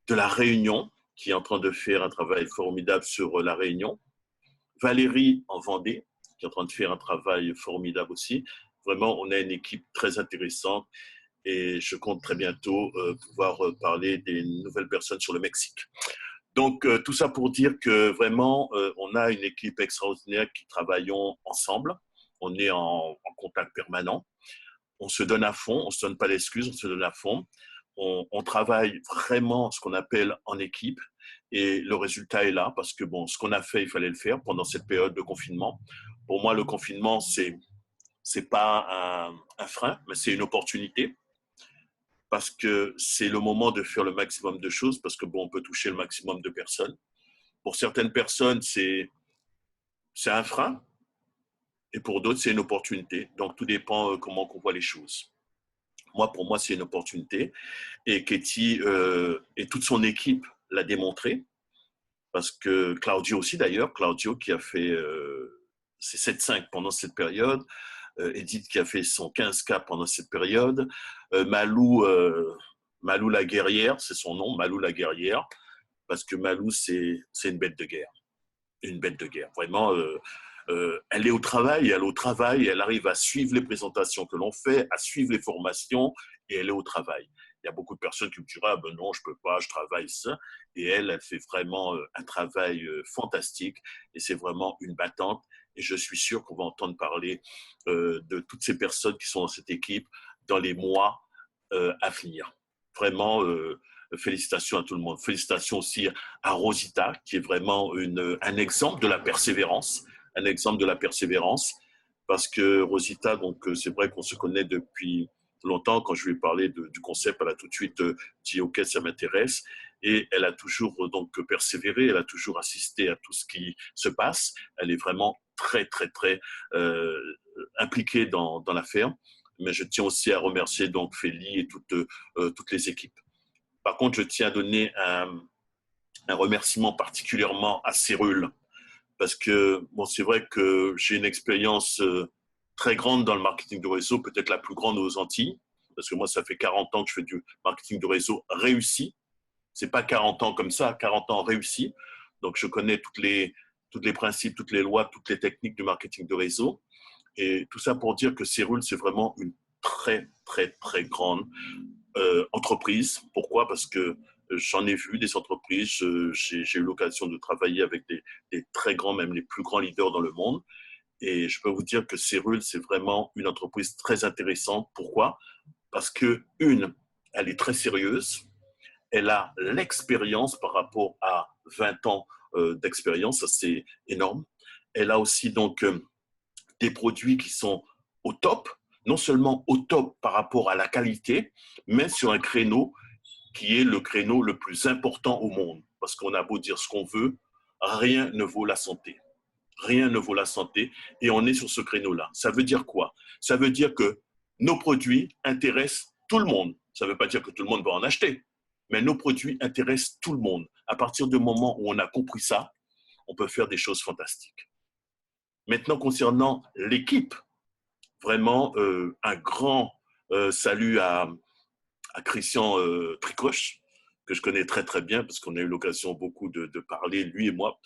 de la Réunion, qui est en train de faire un travail formidable sur La Réunion. Valérie en Vendée, qui est en train de faire un travail formidable aussi. Vraiment, on a une équipe très intéressante et je compte très bientôt pouvoir parler des nouvelles personnes sur le Mexique. Donc, tout ça pour dire que vraiment, on a une équipe extraordinaire qui travaillons ensemble. On est en contact permanent. On se donne à fond, on ne se donne pas d'excuses, on se donne à fond. On travaille vraiment ce qu'on appelle en équipe et le résultat est là parce que bon, ce qu'on a fait, il fallait le faire pendant cette période de confinement. Pour moi, le confinement, c'est pas un frein, mais c'est une opportunité parce que c'est le moment de faire le maximum de choses parce que bon, on peut toucher le maximum de personnes. Pour certaines personnes, c'est un frein et pour d'autres, c'est une opportunité. Donc, tout dépend comment on voit les choses. Moi, pour moi, c'est une opportunité. Et Katie et toute son équipe l'a démontré. Parce que Claudio aussi, d'ailleurs, Claudio qui a fait ses 7-5 pendant cette période, Edith qui a fait son 15K pendant cette période, Malou la guerrière, c'est son nom, Malou la guerrière, parce que Malou, c'est une bête de guerre. Une bête de guerre. Vraiment, elle est au travail, elle arrive à suivre les présentations que l'on fait, à suivre les formations, et elle est au travail. Il y a beaucoup de personnes qui me diront, ah ben non, je ne peux pas, je travaille ça. Et elle fait vraiment un travail fantastique, et c'est vraiment une battante. Et je suis sûr qu'on va entendre parler de toutes ces personnes qui sont dans cette équipe dans les mois à venir. Vraiment, félicitations à tout le monde. Félicitations aussi à Rosita, qui est vraiment un exemple de la persévérance. Un exemple de la persévérance. Parce que Rosita, donc, c'est vrai qu'on se connaît depuis longtemps. Quand je lui ai parlé du concept, elle a tout de suite dit « Ok, ça m'intéresse ». Et elle a toujours donc persévéré, elle a toujours assisté à tout ce qui se passe. Elle est vraiment très, très, très impliquée dans l'affaire. Mais je tiens aussi à remercier donc Félie et toutes les équipes. Par contre, je tiens à donner un remerciement particulièrement à Cyrul, parce que bon, c'est vrai que j'ai une expérience très grande dans le marketing de réseau, peut-être la plus grande aux Antilles, parce que moi, ça fait 40 ans que je fais du marketing de réseau réussi. Ce n'est pas 40 ans comme ça, 40 ans réussi. Donc, je connais tous les principes, toutes les lois, toutes les techniques du marketing de réseau. Et tout ça pour dire que Cyrul, c'est vraiment une très, très, très grande entreprise. Pourquoi? Parce que j'en ai vu des entreprises, j'ai eu l'occasion de travailler avec des très grands, même les plus grands leaders dans le monde. Et je peux vous dire que Cyrul, c'est vraiment une entreprise très intéressante. Pourquoi? Parce que, elle est très sérieuse. Elle a l'expérience par rapport à 20 ans d'expérience. Ça, c'est énorme. Elle a aussi donc des produits qui sont au top, non seulement au top par rapport à la qualité, mais sur un créneau qui est le créneau le plus important au monde. Parce qu'on a beau dire ce qu'on veut, rien ne vaut la santé. Rien ne vaut la santé et on est sur ce créneau-là. Ça veut dire quoi? Ça veut dire que nos produits intéressent tout le monde. Ça ne veut pas dire que tout le monde va en acheter, mais nos produits intéressent tout le monde. À partir du moment où on a compris ça, on peut faire des choses fantastiques. Maintenant, concernant l'équipe, vraiment un grand salut à Christian Tricoche, que je connais très très bien parce qu'on a eu l'occasion beaucoup de parler, lui et moi.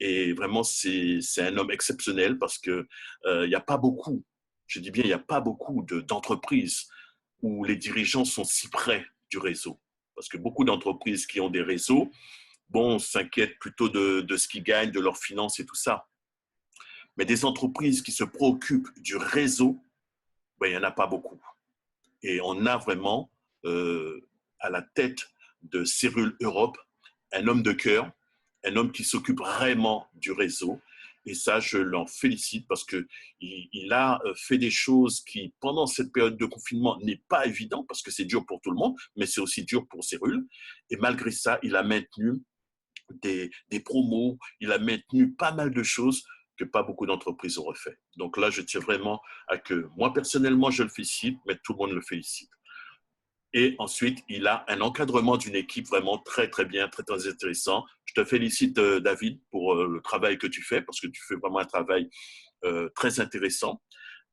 Et vraiment, c'est un homme exceptionnel parce qu'il n'y a pas beaucoup, je dis bien, il n'y a pas beaucoup d'entreprises où les dirigeants sont si près du réseau. Parce que beaucoup d'entreprises qui ont des réseaux, bon, s'inquiètent plutôt de ce qu'ils gagnent, de leurs finances et tout ça. Mais des entreprises qui se préoccupent du réseau, ben, il n'y en a pas beaucoup. Et on a vraiment à la tête de Cyrul Europe un homme de cœur, un homme qui s'occupe vraiment du réseau. Et ça, je l'en félicite parce qu'il a fait des choses qui, pendant cette période de confinement, n'est pas évident parce que c'est dur pour tout le monde, mais c'est aussi dur pour Cyrul. Et malgré ça, il a maintenu des promos, il a maintenu pas mal de choses que pas beaucoup d'entreprises ont refait. Donc là, je tiens vraiment à que, moi personnellement, je le félicite, mais tout le monde le félicite. Et ensuite, il a un encadrement d'une équipe vraiment très, très bien, très, très intéressant. Je te félicite, David, pour le travail que tu fais, parce que tu fais vraiment un travail très intéressant.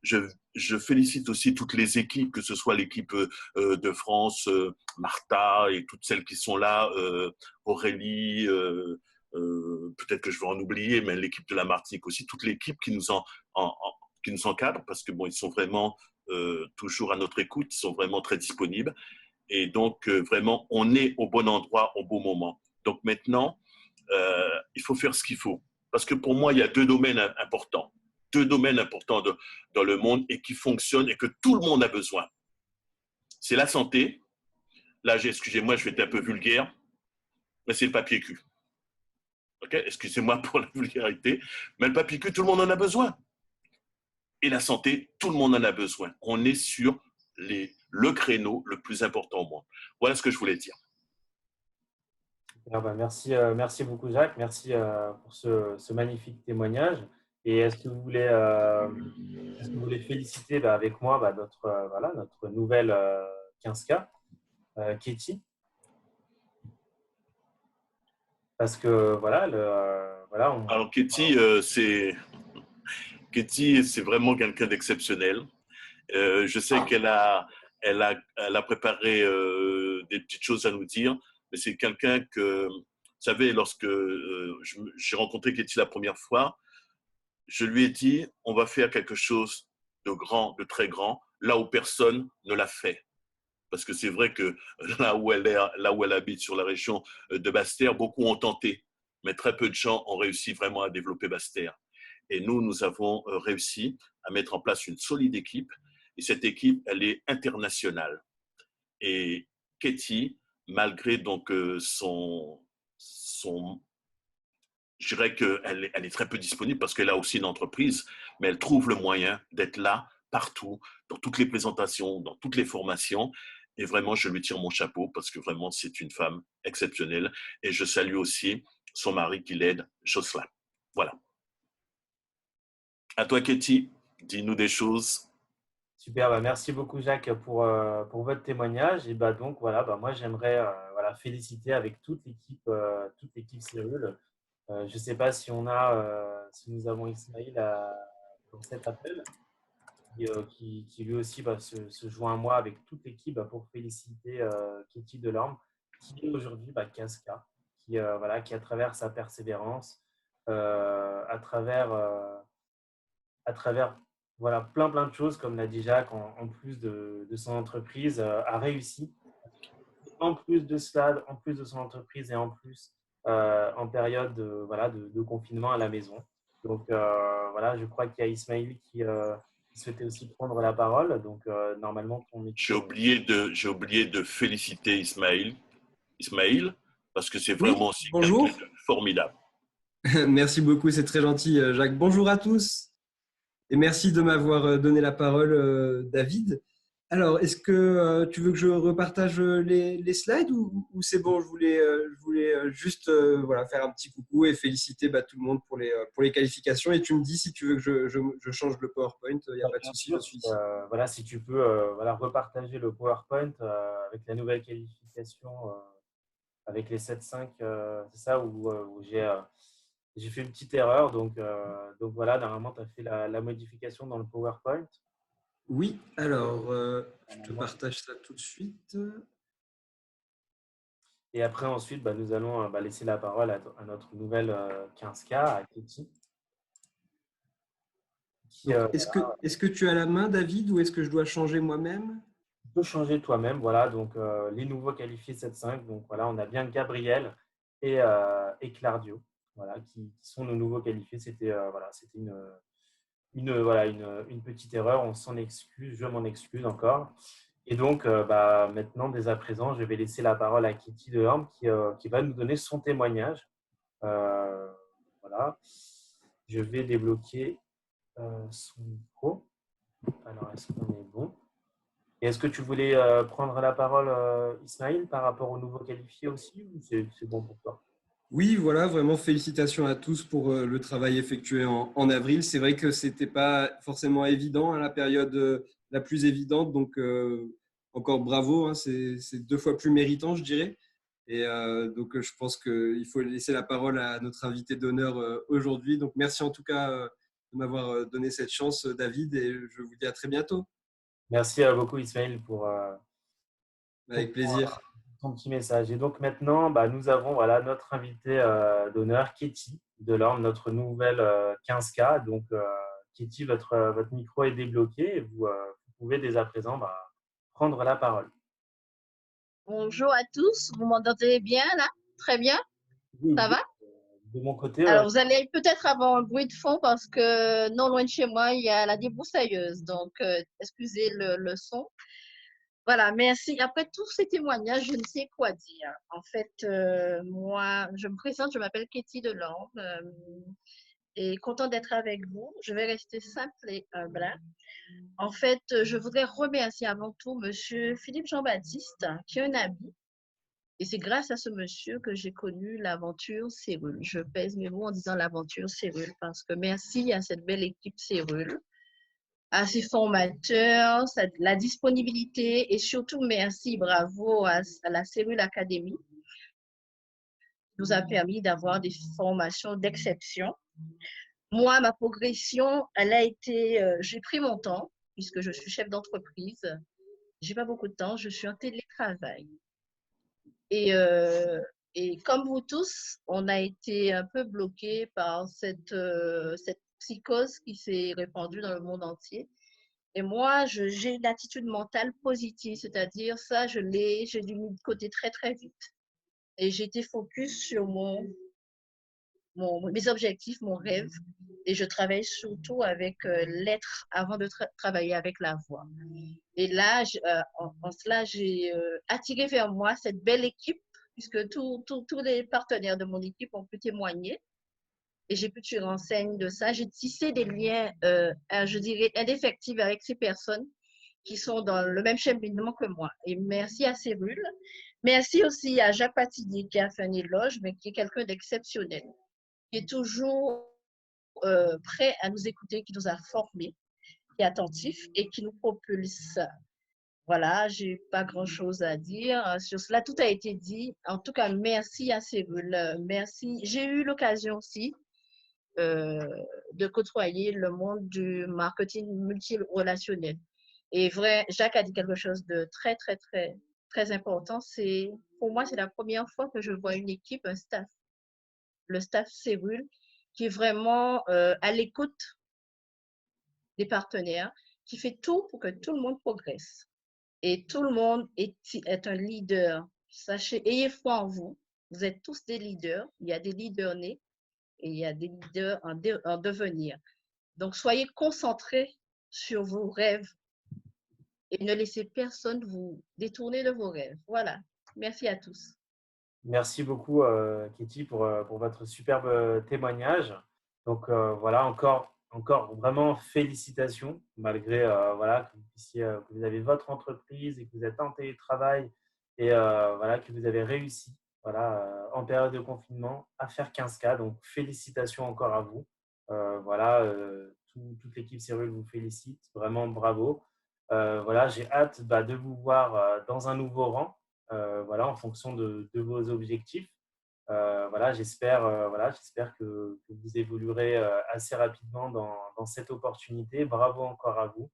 je félicite aussi toutes les équipes, que ce soit l'équipe de France, Martha et toutes celles qui sont là, Aurélie, peut-être que je vais en oublier, mais l'équipe de la Martinique aussi, toute l'équipe qui qui nous encadre, parce que bon, ils sont vraiment toujours à notre écoute, ils sont vraiment très disponibles. Et donc, vraiment, on est au bon endroit au bon moment. Donc maintenant, il faut faire ce qu'il faut. Parce que pour moi, il y a deux domaines importants dans le monde et qui fonctionnent et que tout le monde a besoin. C'est la santé. Là, excusez-moi, je vais être un peu vulgaire, mais c'est le papier cul. Okay, excusez-moi pour la vulgarité, mais le papier cul, tout le monde en a besoin. Et la santé, tout le monde en a besoin. On est sur le créneau le plus important au monde. Voilà ce que je voulais dire. Merci beaucoup, Jacques. Merci pour ce magnifique témoignage. Et est-ce que vous voulez féliciter avec moi notre nouvelle 15K, Katie? Parce que Alors, Katie, c'est vraiment quelqu'un d'exceptionnel. Je sais qu'elle a préparé des petites choses à nous dire, mais c'est quelqu'un que, vous savez, lorsque j'ai rencontré Katie la première fois, je lui ai dit, on va faire quelque chose de grand, de très grand, là où personne ne l'a fait. Parce que c'est vrai que là où elle habite, sur la région de Basse-Terre, beaucoup ont tenté, mais très peu de gens ont réussi vraiment à développer Basse-Terre. Et nous avons réussi à mettre en place une solide équipe. Et cette équipe, elle est internationale. Et Katie, malgré donc je dirais qu'elle est très peu disponible parce qu'elle a aussi une entreprise, mais elle trouve le moyen d'être là, partout, dans toutes les présentations, dans toutes les formations. Et vraiment, je lui tire mon chapeau parce que vraiment, c'est une femme exceptionnelle. Et je salue aussi son mari qui l'aide, Jocelyn. Voilà. À toi, Katie, dis-nous des choses. Super, merci beaucoup, Jacques, pour votre témoignage. Et donc, moi, j'aimerais féliciter avec toute l'équipe Cyril. Je ne sais pas si nous avons Ismaël dans cet appel, qui lui aussi se joint à moi avec toute l'équipe pour féliciter Katie Delorme, qui est aujourd'hui 15K, qui à travers sa persévérance, à travers plein de choses, comme l'a dit Jacques, en plus de son entreprise, a réussi. En plus de cela, en plus de son entreprise et en plus en période de confinement à la maison. Donc, je crois qu'il y a Ismaël qui souhaitait aussi prendre la parole. Donc, normalement, J'ai oublié de féliciter Ismaël, parce que c'est vraiment aussi quelqu'un de formidable. Merci beaucoup, c'est très gentil, Jacques. Bonjour à tous et merci de m'avoir donné la parole, David. Alors, est-ce que tu veux que je repartage les slides ou c'est bon? Je voulais juste faire un petit coucou et féliciter tout le monde pour les qualifications. Et tu me dis si tu veux que je change le PowerPoint, il n'y a pas de souci, je suis ici. Si tu peux repartager le PowerPoint avec la nouvelle qualification, avec les 7-5, c'est ça où j'ai fait une petite erreur. Donc normalement, tu as fait la modification dans le PowerPoint. Oui, alors, je te partage ça tout de suite. Et après, ensuite, nous allons laisser la parole à notre nouvelle 15K, à Katie. Est-ce que tu as la main, David, ou est-ce que je dois changer moi-même? Tu peux changer toi-même. Donc les nouveaux qualifiés 7-5. Donc on a bien Gabriel et Clardio, qui sont nos nouveaux qualifiés. C'était une petite erreur, on s'en excuse, je m'en excuse encore. Et donc, maintenant, dès à présent, je vais laisser la parole à Katie Delorme qui va nous donner son témoignage. Je vais débloquer son micro. Alors, est-ce qu'on est bon? Et est-ce que tu voulais prendre la parole, Ismaël, par rapport aux nouveaux qualifiés aussi, ou c'est bon pour toi? Oui, vraiment félicitations à tous pour le travail effectué en avril. C'est vrai que ce n'était pas forcément évident, la période la plus évidente. Donc, encore bravo, c'est 2 fois plus méritant, je dirais. Et donc, je pense qu'il faut laisser la parole à notre invité d'honneur aujourd'hui. Donc, merci en tout cas m'avoir donné cette chance, David, et je vous dis à très bientôt. Merci beaucoup, Ismaël, Avec plaisir. ton petit message. Et donc maintenant, nous avons voilà, notre invité d'honneur, Katie Delorme, notre nouvelle 15K. Donc, Katie, votre micro est débloqué et vous pouvez dès à présent prendre la parole. Bonjour à tous, vous m'entendez bien là? Très bien, Oui, ça oui. va? De mon côté, Alors vous allez peut-être avoir un bruit de fond parce que non loin de chez moi, il y a la débroussailleuse, donc excusez le son. Voilà, merci. Après tous ces témoignages, je ne sais quoi dire. En fait, moi, je me présente, je m'appelle Katie Delorme et content d'être avec vous. Je vais rester simple et humble. En fait, je voudrais remercier avant tout Monsieur Philippe Jean-Baptiste, qui est un ami. Et c'est grâce à ce monsieur que j'ai connu l'aventure Cérule. Je pèse mes mots en disant l'aventure Cérule parce que merci à cette belle équipe Cérule, à ses formateurs, la disponibilité et surtout merci, bravo à la Cérule Academy qui nous a permis d'avoir des formations d'exception. Moi, ma progression, elle a été, j'ai pris mon temps puisque je suis chef d'entreprise. J'ai pas beaucoup de temps, je suis en télétravail. Et comme vous tous, on a été un peu bloqués par cette psychose qui s'est répandue dans le monde entier. Et moi, j'ai une attitude mentale positive, c'est-à-dire ça, j'ai dû mis de côté très, très vite. Et j'ai été focus sur mes objectifs, mon rêve. Et je travaille surtout avec l'être avant de travailler avec la voix. Et là, en cela, j'ai attiré vers moi cette belle équipe puisque tous les partenaires de mon équipe ont pu témoigner et j'ai pu tirer enseigne de ça. J'ai tissé des liens, je dirais, indéfectibles avec ces personnes qui sont dans le même cheminement que moi. Et merci à Cérule. Merci aussi à Jacques Patinier qui a fait un éloge, mais qui est quelqu'un d'exceptionnel, qui est toujours prêt à nous écouter, qui nous a formés, qui est attentif et qui nous propulse. Voilà, j'ai pas grand-chose à dire sur cela. Tout a été dit. En tout cas, merci à Cyril. Merci. J'ai eu l'occasion aussi de côtoyer le monde du marketing multirelationnel. Et vrai, Jacques a dit quelque chose de très, très, très, très important. Pour moi, c'est la première fois que je vois une équipe, un staff, le staff Cyril, qui est vraiment à l'écoute des partenaires, qui fait tout pour que tout le monde progresse. Et tout le monde est un leader. Sachez, ayez foi en vous. Vous êtes tous des leaders. Il y a des leaders nés et il y a des leaders en devenir. Donc, soyez concentrés sur vos rêves et ne laissez personne vous détourner de vos rêves. Voilà. Merci à tous. Merci beaucoup, Katie, pour votre superbe témoignage. Donc, voilà, encore vraiment félicitations, malgré voilà, que vous avez votre entreprise et que vous êtes en télétravail et voilà, que vous avez réussi voilà, en période de confinement à faire 15K. Donc, félicitations encore à vous. Voilà, toute l'équipe Cyril vous félicite. Vraiment, bravo. Voilà, j'ai hâte de vous voir dans un nouveau rang. Voilà, en fonction de vos objectifs. Voilà, j'espère que vous évoluerez assez rapidement dans cette opportunité. Bravo encore à vous.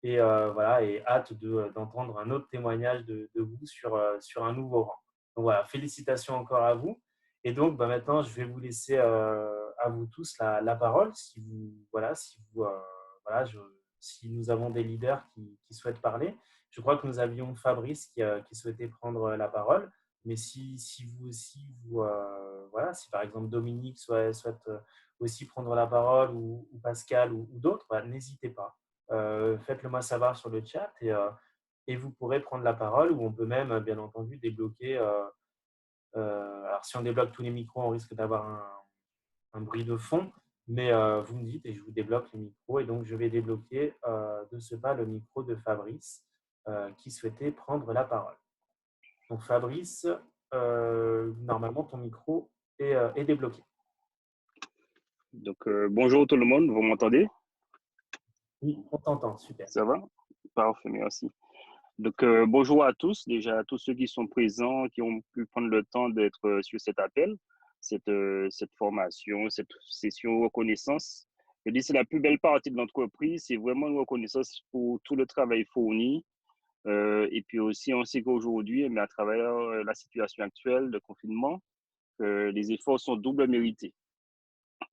Et voilà, et hâte d'entendre un autre témoignage de vous sur un nouveau rang. Donc voilà, félicitations encore à vous. Et donc maintenant, je vais vous laisser à vous tous la parole. Si nous avons des leaders qui souhaitent parler. Je crois que nous avions Fabrice qui souhaitait prendre la parole. Mais si vous aussi, voilà, si par exemple Dominique souhaite aussi prendre la parole ou Pascal ou d'autres, n'hésitez pas. Faites-le moi savoir sur le chat et vous pourrez prendre la parole ou on peut même, bien entendu, débloquer. Alors, si on débloque tous les micros, on risque d'avoir un bruit de fond, mais vous me dites et je vous débloque les micros. Et donc, je vais débloquer de ce pas le micro de Fabrice qui souhaitait prendre la parole. Donc, Fabrice, normalement, ton micro est débloqué. Donc, bonjour tout le monde, vous m'entendez? Oui, on t'entend, super. Ça va? Parfait, merci. Donc, bonjour à tous, déjà à tous ceux qui sont présents, qui ont pu prendre le temps d'être sur cet appel, cette formation, cette session reconnaissance Je dis, c'est la plus belle partie de l'entreprise. C'est vraiment une reconnaissance pour tout le travail fourni. Et puis aussi, on sait qu'aujourd'hui, mais à travers la situation actuelle de confinement, les efforts sont double mérités.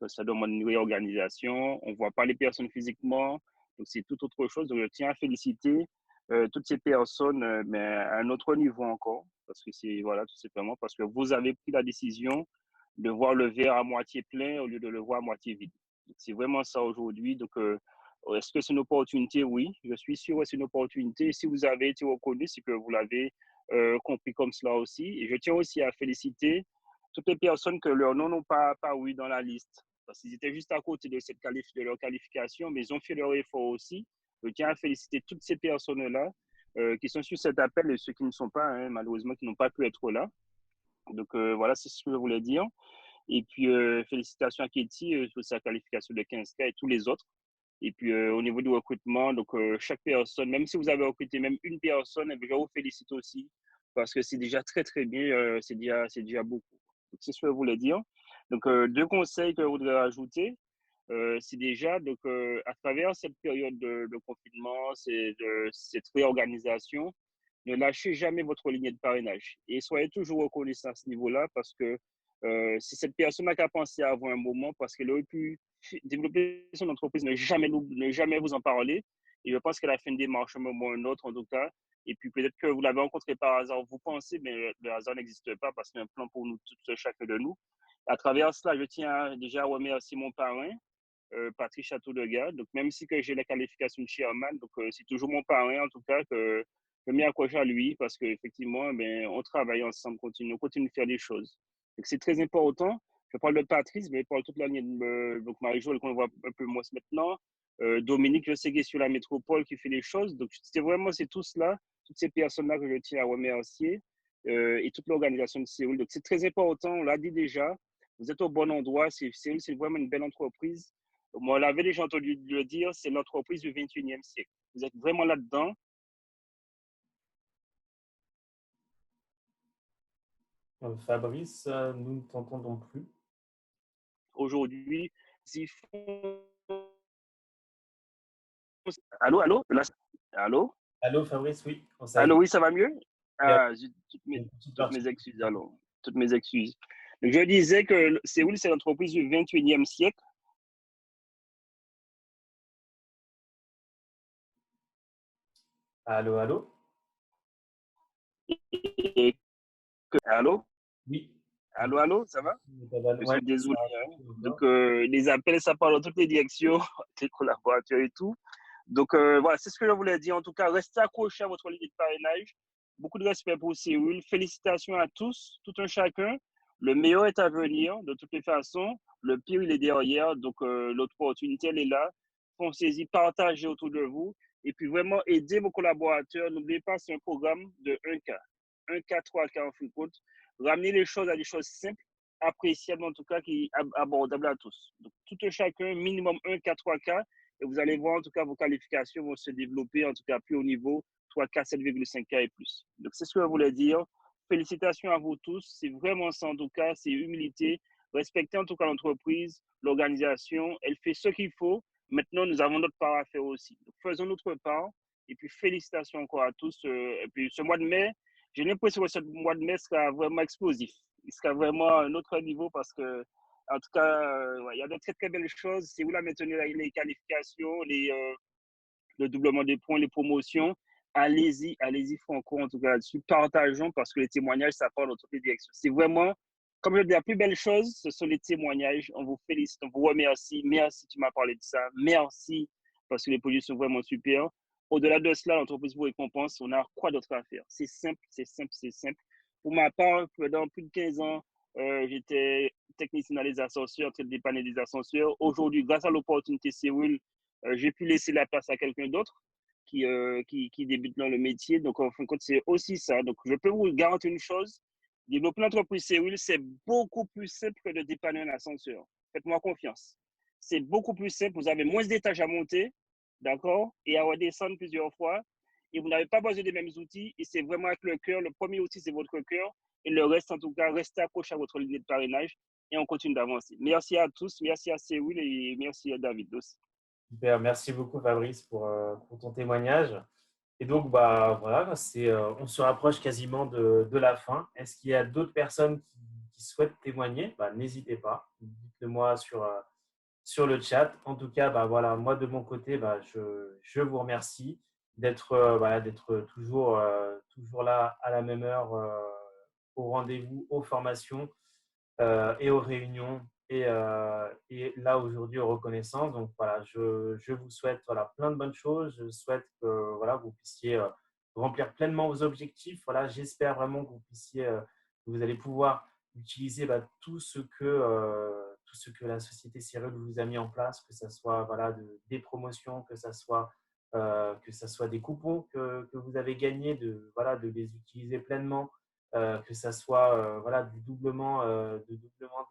Ça demande une réorganisation. On ne voit pas les personnes physiquement. Donc, c'est tout autre chose. Donc, je tiens à féliciter toutes ces personnes, mais à un autre niveau encore. Parce que c'est, voilà, tout simplement, parce que vous avez pris la décision de voir le verre à moitié plein au lieu de le voir à moitié vide. C'est vraiment ça aujourd'hui. Donc, est-ce que c'est une opportunité? Oui, je suis sûr que c'est une opportunité. Et si vous avez été reconnu, c'est que vous l'avez compris comme cela aussi. Et je tiens aussi à féliciter toutes les personnes que leur nom n'ont pas apparu dans la liste. Parce qu'ils étaient juste à côté de, de leur qualification, mais ils ont fait leur effort aussi. Je tiens à féliciter toutes ces personnes-là qui sont sur cet appel et ceux qui ne sont pas, hein, malheureusement, qui n'ont pas pu être là. Donc, voilà, c'est ce que je voulais dire. Et puis, félicitations à Katie sur sa qualification de 15K et tous les autres. Et puis, au niveau du recrutement, donc, chaque personne, même si vous avez recruté même une personne, je vous félicite aussi parce que c'est déjà très, très bien. C'est déjà beaucoup. C'est ce que je voulais dire. Donc, deux conseils que je voudrais ajouter, c'est déjà, donc, à travers cette période de confinement, cette réorganisation, ne lâchez jamais votre lignée de parrainage et soyez toujours reconnaissant à ce niveau-là parce que c'est cette personne qui a pensé à vous un moment parce qu'elle aurait pu développer son entreprise, ne jamais vous en parler. Et je pense qu'elle a fait une démarche un moment ou un autre, en tout cas. Et puis peut-être que vous l'avez rencontré par hasard, vous pensez, mais le hasard n'existe pas parce qu'il y a un plan pour nous tous, chacun de nous. À travers cela, je tiens déjà à remercier mon parrain, Patrick Château-Degas. Donc, même si que j'ai la qualification de chairman, donc c'est toujours mon parrain, en tout cas, que je m'y accroche à lui parce qu'effectivement, ben, on travaille ensemble, on continue de faire des choses. Donc, c'est très important. Je parle de Patrice, mais je parle toute l'année. Donc, Marie-Jo, qu'on voit un peu moins maintenant. Dominique, je sais qu'il est sur la métropole, qui fait les choses. Donc, c'est tout cela, toutes ces personnes-là que je tiens à remercier et toute l'organisation de Séoul. Donc, c'est très important, on l'a dit déjà. Vous êtes au bon endroit. Séoul, c'est vraiment une belle entreprise. Moi, on l'avait déjà entendu le dire, c'est l'entreprise du 21e siècle. Vous êtes vraiment là-dedans. Fabrice, nous ne t'entendons plus. Aujourd'hui, s'ils font... Allô, allô? Là... Allô? Allô, Fabrice, oui. Allô, oui, ça va mieux? Ah, toutes mes excuses, alors. Toutes mes excuses. Donc, je disais que Séoul, c'est l'entreprise du 21e siècle. Allô, allô? Allô? Oui. Allô, allô, ça va? Je suis désolé. Hein. Donc, les appels, ça parle dans toutes les directions, les collaborateurs et tout. Donc, voilà, c'est ce que je voulais dire. En tout cas, restez accrochés à votre ligne de parrainage. Beaucoup de respect pour Séoul. Félicitations à tous, tout un chacun. Le meilleur est à venir, de toutes les façons. Le pire, il est derrière. Donc, l'opportunité, elle est là. Foncez-y, partagez autour de vous. Et puis, vraiment, aidez vos collaborateurs. N'oubliez pas, c'est un programme de 1K. 1K, 3K en free code. Ramenez les choses à des choses simples, appréciables en tout cas, qui abordables à tous. Donc, tout un chacun, minimum 1K, 3K. Et vous allez voir, en tout cas, vos qualifications vont se développer, en tout cas, plus haut niveau, 3K, 7,5K et plus. Donc, c'est ce que je voulais dire. Félicitations à vous tous. C'est vraiment ça, en tout cas, c'est humilité. Respectez, en tout cas, l'entreprise, l'organisation. Elle fait ce qu'il faut. Maintenant, nous avons notre part à faire aussi. Donc, faisons notre part. Et puis, félicitations encore à tous. Et puis, ce mois de mai, j'ai l'impression que ce mois de mai sera vraiment explosif. Il sera vraiment à un autre niveau parce que, en tout cas, il y a de très, très belles choses. C'est où la maintenir les qualifications, le doublement des points, les promotions. Allez-y, allez-y, Franco, en tout cas, là-dessus. Partageons parce que les témoignages, ça part dans toutes les directions. C'est vraiment, comme je dis, la plus belle chose, ce sont les témoignages. On vous félicite, on vous remercie. Merci, tu m'as parlé de ça. Merci parce que les produits sont vraiment super. Au-delà de cela, l'entreprise vous récompense. On a quoi d'autre à faire? C'est simple, c'est simple, c'est simple. Pour ma part, pendant plus de 15 ans, j'étais technicien dans les ascenseurs, en train de dépanner des ascenseurs. Aujourd'hui, grâce à l'opportunité Séoul, j'ai pu laisser la place à quelqu'un d'autre qui débute dans le métier. Donc, en fin de compte, c'est aussi ça. Donc, je peux vous garantir une chose. Développer l'entreprise Séoul, c'est beaucoup plus simple que de dépanner un ascenseur. Faites-moi confiance. C'est beaucoup plus simple. Vous avez moins d'étages à monter, d'accord, et à redescendre plusieurs fois. Et vous n'avez pas besoin des mêmes outils. Et c'est vraiment avec le cœur. Le premier outil, c'est votre cœur. Et le reste, en tout cas, restez accroché à votre ligne de parrainage. et on continue d'avancer. Merci à tous, merci à Cyril et merci à David aussi. Super, merci beaucoup Fabrice pour ton témoignage. Et donc, bah, voilà, on se rapproche quasiment de la fin. Est-ce qu'il y a d'autres personnes qui souhaitent témoigner? Bah, n'hésitez pas, dites-le moi sur le chat. En tout cas, bah, voilà, moi de mon côté, bah, je vous remercie d'être d'être toujours là à la même heure au rendez-vous, aux formations et aux réunions et là aujourd'hui aux reconnaissances. Donc voilà, je vous souhaite voilà, plein de bonnes choses. Je souhaite que voilà, vous puissiez remplir pleinement vos objectifs. Voilà, j'espère vraiment que vous puissiez, que vous allez pouvoir utiliser tout ce que la société Cyril vous a mis en place, que ce soit voilà, des promotions, que ce soit des coupons que vous avez gagnés, voilà, de les utiliser pleinement. Que ça soit voilà, du doublement,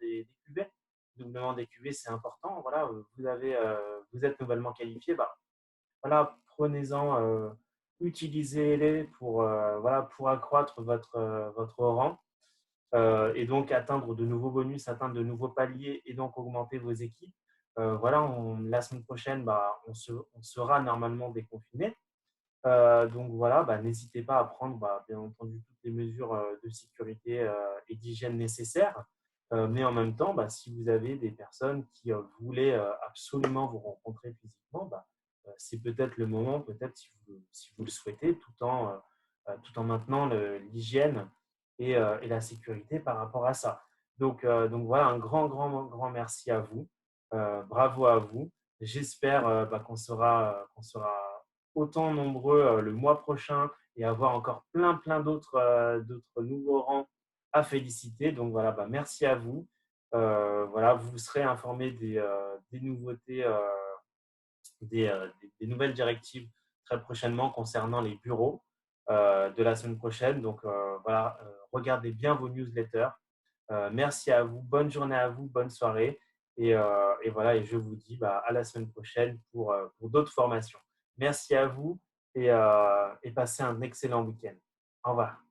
des cuvées. Le doublement des cuvées, c'est important. Voilà, vous êtes nouvellement qualifié. Bah, voilà, prenez-en, utilisez-les voilà, pour accroître votre rang et donc atteindre de nouveaux bonus, atteindre de nouveaux paliers et donc augmenter vos équipes. Voilà, la semaine prochaine, bah, on sera normalement déconfiné. Donc voilà, bah, n'hésitez pas à prendre bien entendu toutes les mesures de sécurité et d'hygiène nécessaires. Mais en même temps, si vous avez des personnes qui voulaient absolument vous rencontrer physiquement, c'est peut-être le moment, peut-être si vous le souhaitez, tout en maintenant l'hygiène et la sécurité par rapport à ça. Donc voilà, un grand merci à vous. Bravo à vous. J'espère qu'on sera autant nombreux le mois prochain et avoir encore plein d'autres nouveaux rangs à féliciter. Donc voilà, merci à vous. Voilà, vous serez informés des nouveautés, des nouvelles directives très prochainement concernant les bureaux de la semaine prochaine. Donc voilà, regardez bien vos newsletters. Merci à vous, bonne journée à vous, bonne soirée. Et voilà, et je vous dis à la semaine prochaine pour d'autres formations. Merci à vous et passez un excellent week-end. Au revoir.